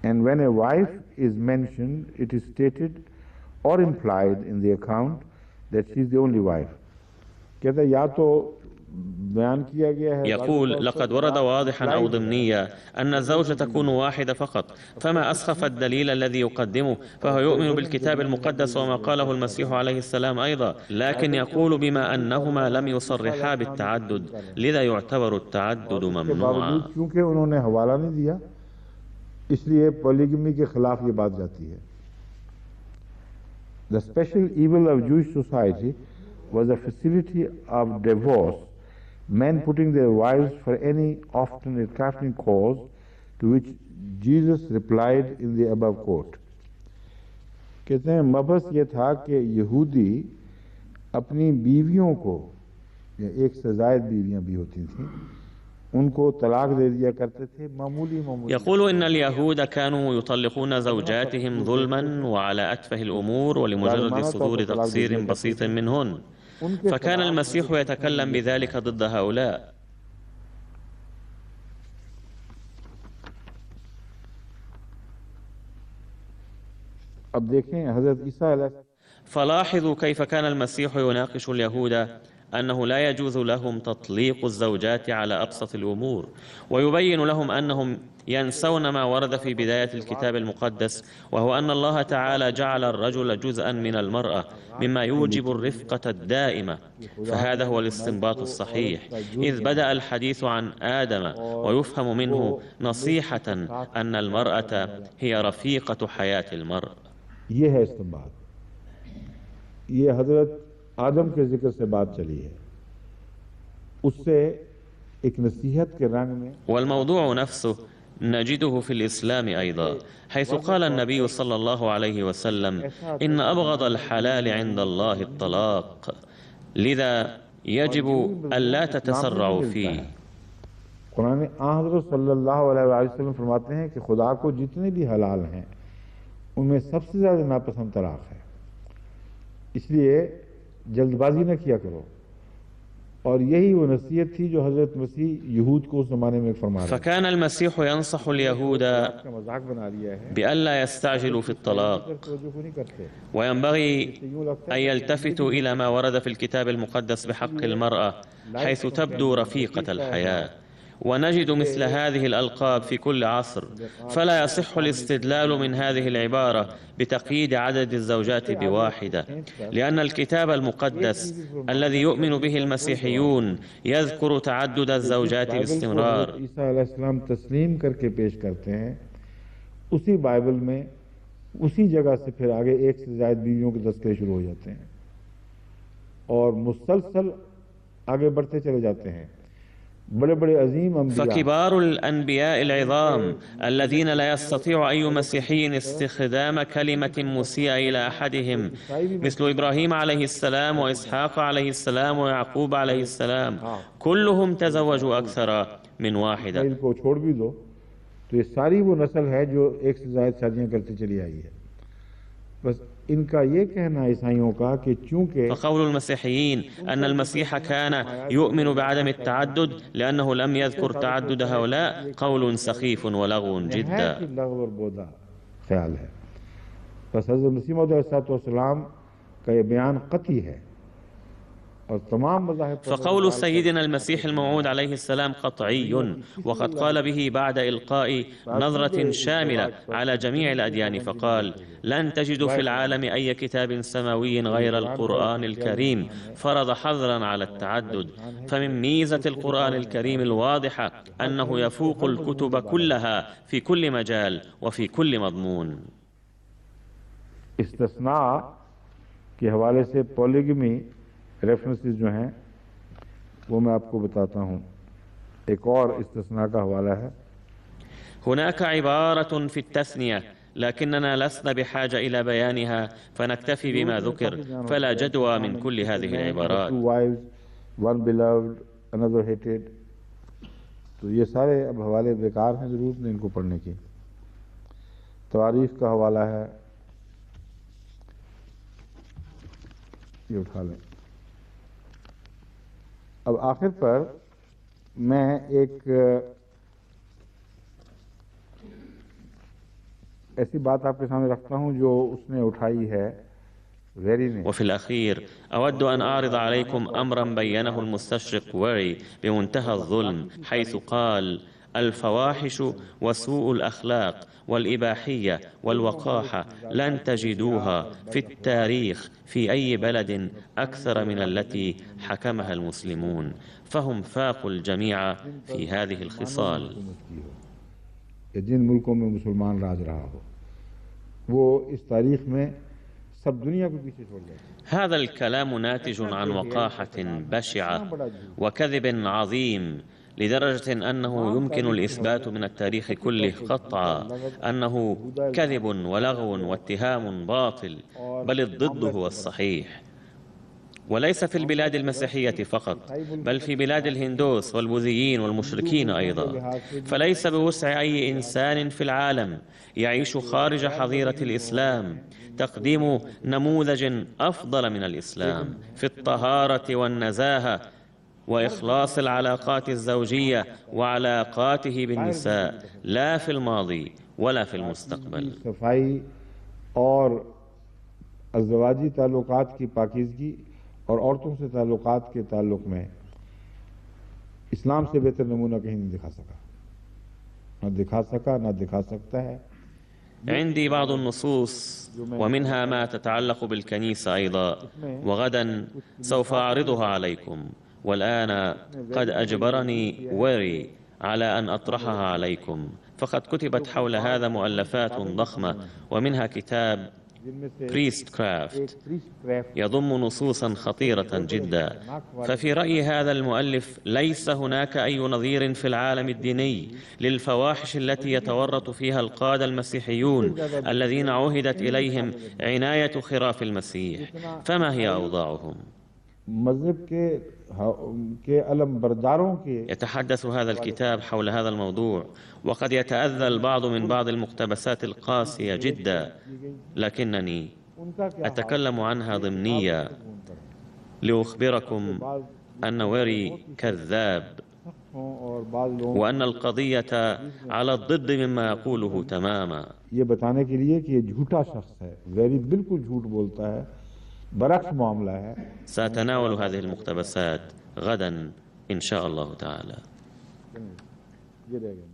And when a wife is mentioned, it is stated or implied in the account that she is the only wife. कहता है या तो बयान किया गया है. يقول: لقد ورد واضحا أو ضمنيا أن الزوجة تكون واحدة فقط، فما أسخف الدليل الذي يقدمه، فهو يؤمن بالكتاب المقدس وما قاله المسيح عليه السلام أيضا، لكن يقول بما أنهما لم يصرحا بالتعدد لذا يعتبر التعدد ممنوعا. क्योंकि उन्होंने हवाला नहीं दिया, इसलिए polygamy के खिलाफ ये बात जाती है. The special evil of Jewish society was the facility of divorce, men putting their wives for any often a trifling cause, to which Jesus replied in the above quote. कहते हैं मबस ये था कि यहूदी अपनी बीवियों को, या एक से ज़ायद बीवियां भी होती थीं, उनको तलाक दे दिया करते थे मामूली. يقول إن اليهود كانوا يطلقون زوجاتهم ظلما وعلى أتفه الأمور ولمجرد صدور تقصير بسيط منهن، فكان المسيح يتكلم بذلك ضد هؤلاء. अब देखें हज़रत ईसा. فلاحظوا كيف كان المسيح يناقش اليهود أنه لا يجوز لهم تطليق الزوجات على أبسط الأمور، ويبين لهم أنهم ينسون ما ورد في بداية الكتاب المقدس، وهو أن الله تعالى جعل الرجل جزءا من المرأة مما يوجب الرفقة الدائمة. فهذا هو الاستنباط الصحيح، إذ بدأ الحديث عن آدم ويفهم منه نصيحة أن المرأة هي رفيقة حياة المرء. ये है इस्तेमाल, ये हजरत आदम के जिक्र से बात चली है, उससे एक नसीहत के रंग में. والموضوع نفسه نجده في الإسلام أيضا، حيث قال النبي صلى الله عليه وسلم: إن أبغض الحلال عند الله الطلاق، لذا يجب ألا تتسرعوا فيه. कुरान हज़रत सल्लल्लाहु अलैहि वसल्लम फरमाते हैं कि खुदा को जितने भी हलाल हैं उनमें सबसे ज़्यादा नापसंद तलाक है, इसलिए जल्दबाजी न किया करो। और यही वो नसीहत थी जो हज़रत मसीह यहूद को उस ज़माने में फरमा रहे थे। فكان المسيح ينصح اليهود بألا يستعجلوا في الطلاق، وينبغي أن يلتفتوا إلى ما ورد في الكتاب المقدس بحق المرأة، حيث تبدو رفيقة الحياة. ونجد مثل هذه الألقاب في كل عصر، فلا يصح الاستدلال من هذه العبارة بتقييد عدد الزوجات بواحدة، لأن الكتاب المقدس الذي يؤمن به المسيحيون يذكر تعدد الزوجات باستمرار. तस्लीम करके पेश करते हैं, उसी बाइबल में उसी जगह से फिर आगे एक से ज़्यादा बीवियों के तस्करे शुरू हो जाते हैं और मुसलसल आगे बढ़ते चले जाते हैं। فكبار الأنبياء العظام الذين لا يستطيع أي مسيحي استخدام كلمة مسيئة إلى أحدهم، مثل إبراهيم عليه السلام وإسحاق عليه السلام ويعقوب عليه السلام، كلهم تزوجوا أكثر من واحدة. तो ये सारी वो नस्ल है जो एक से ज़्यादा शादियां करती चली आई है। बस इनका ये कहना ईसाइयों का कि चूंकि فقول المسيحيين أن المسيح كان يؤمن بعدم التعدد لأنه لم يذكر تعدد هؤلاء قول سخيف ولغو جدا. ख्याल है। बस हज़रत मसीह मौऊद अलैहिस्सलाम का ये बयान कतई है। فقول سيدنا المسيح الموعود عليه السلام قطعي، وقد قال به بعد إلقاء نظرة شاملة على جميع الأديان، فقال: لن تجدوا في العالم أي كتاب سماوي غير القرآن الكريم فرض حظرا على التعدد. فمن ميزة القرآن الكريم الواضحة أنه يفوق الكتب كلها في كل مجال وفي كل مضمون. استثناء के हवाले से पॉलीगमी रेफरेंसेस जो हैं वो मैं आपको बताता हूँ। एक और इस्तिस्ना का हवाला है। هناك عبارة في التثنية لكننا لسنا بحاجة إلى بيانها، فنكتفي بما ذكر، فلا جدوى من كل هذه العبارات. One beloved, another hated. तो ये सारे अब हवाले बेकार हैं, ज़रूरत नहीं इनको पढ़ने की। तवारीख का हवाला है, ये उठा लें। अब आखिर पर मैं एक ऐसी बात आपके सामने रखता हूं जो उसने उठाई है वेरी ने। وفي الأخير أود أن أعرض عليكم أمرا بينه المستشرق ويري بمنتهى الظلم، حيث قال: الفواحش وسوء الأخلاق والإباحية والوقاحة لن تجدوها في التاريخ في أي بلد أكثر من التي حكمها المسلمون، فهم فاقوا الجميع في هذه الخصال. जिन मुल्कों में मुसलमान राज रहा हो वो इस तारीख में सब दुनिया को पीछे छोड़ जाए। هذا الكلام ناتج عن وقاحة بشعة وكذب عظيم، لدرجة أنه يمكن الإثبات من التاريخ كله قطعا أنه كذب ولغو واتهام باطل، بل الضد هو الصحيح. وليس في البلاد المسيحية فقط، بل في بلاد الهندوس والبوذيين والمشركين أيضا. فليس بوسع أي إنسان في العالم يعيش خارج حظيرة الإسلام تقديم نموذج أفضل من الإسلام في الطهارة والنزاهة وإخلاص العلاقات الزوجية وعلاقاته بالنساء، لا في الماضي ولا في المستقبل. صفائی اور ازدواجی تعلقات کی پاکیزگی और औरतों से ताल्लुकात के ताल्लुक में इस्लाम से बेहतर नमूना कहीं नहीं दिखा सका, ना दिखा सकता है। عندي بعض النصوص ومنها ما تتعلق بالكنيسة أيضا، وغدا سوف أعرضها عليكم. والآن قد أجبرني ويري على أن أطرحها عليكم، فقد كتبت حول هذا مؤلفات ضخمة، ومنها كتاب जिनमें से بريست كرافت एक प्रीस्ट क्राफ्ट يضم نصوصا خطيرة جدا. ففي رأي هذا المؤلف ليس هناك أي نظير في العالم الديني للفواحش التي يتورط فيها القادة المسيحيون الذين عهدت إليهم عناية خراف المسيح. فما هي أوضاعهم؟ मजहब के अलम बरदारों के يتحدث هذا الكتاب حول هذا الموضوع، وقد يتأذى البعض من بعض المقتبسات القاسية جدا، لكنني उनका क्या أتكلم عنها ضمنيا لأخبركم أن ويري كذاب، हों और बाद लोग وأن القضية على الضد مما يقوله تماما. ये बताने के लिए कि ये झूठा शख्स है, वेरी बिल्कुल झूठ बोलता है, बरक्स मामला है. سأتناول هذه المقتبسات غدا إن شاء الله تعالى. ये रहेगा.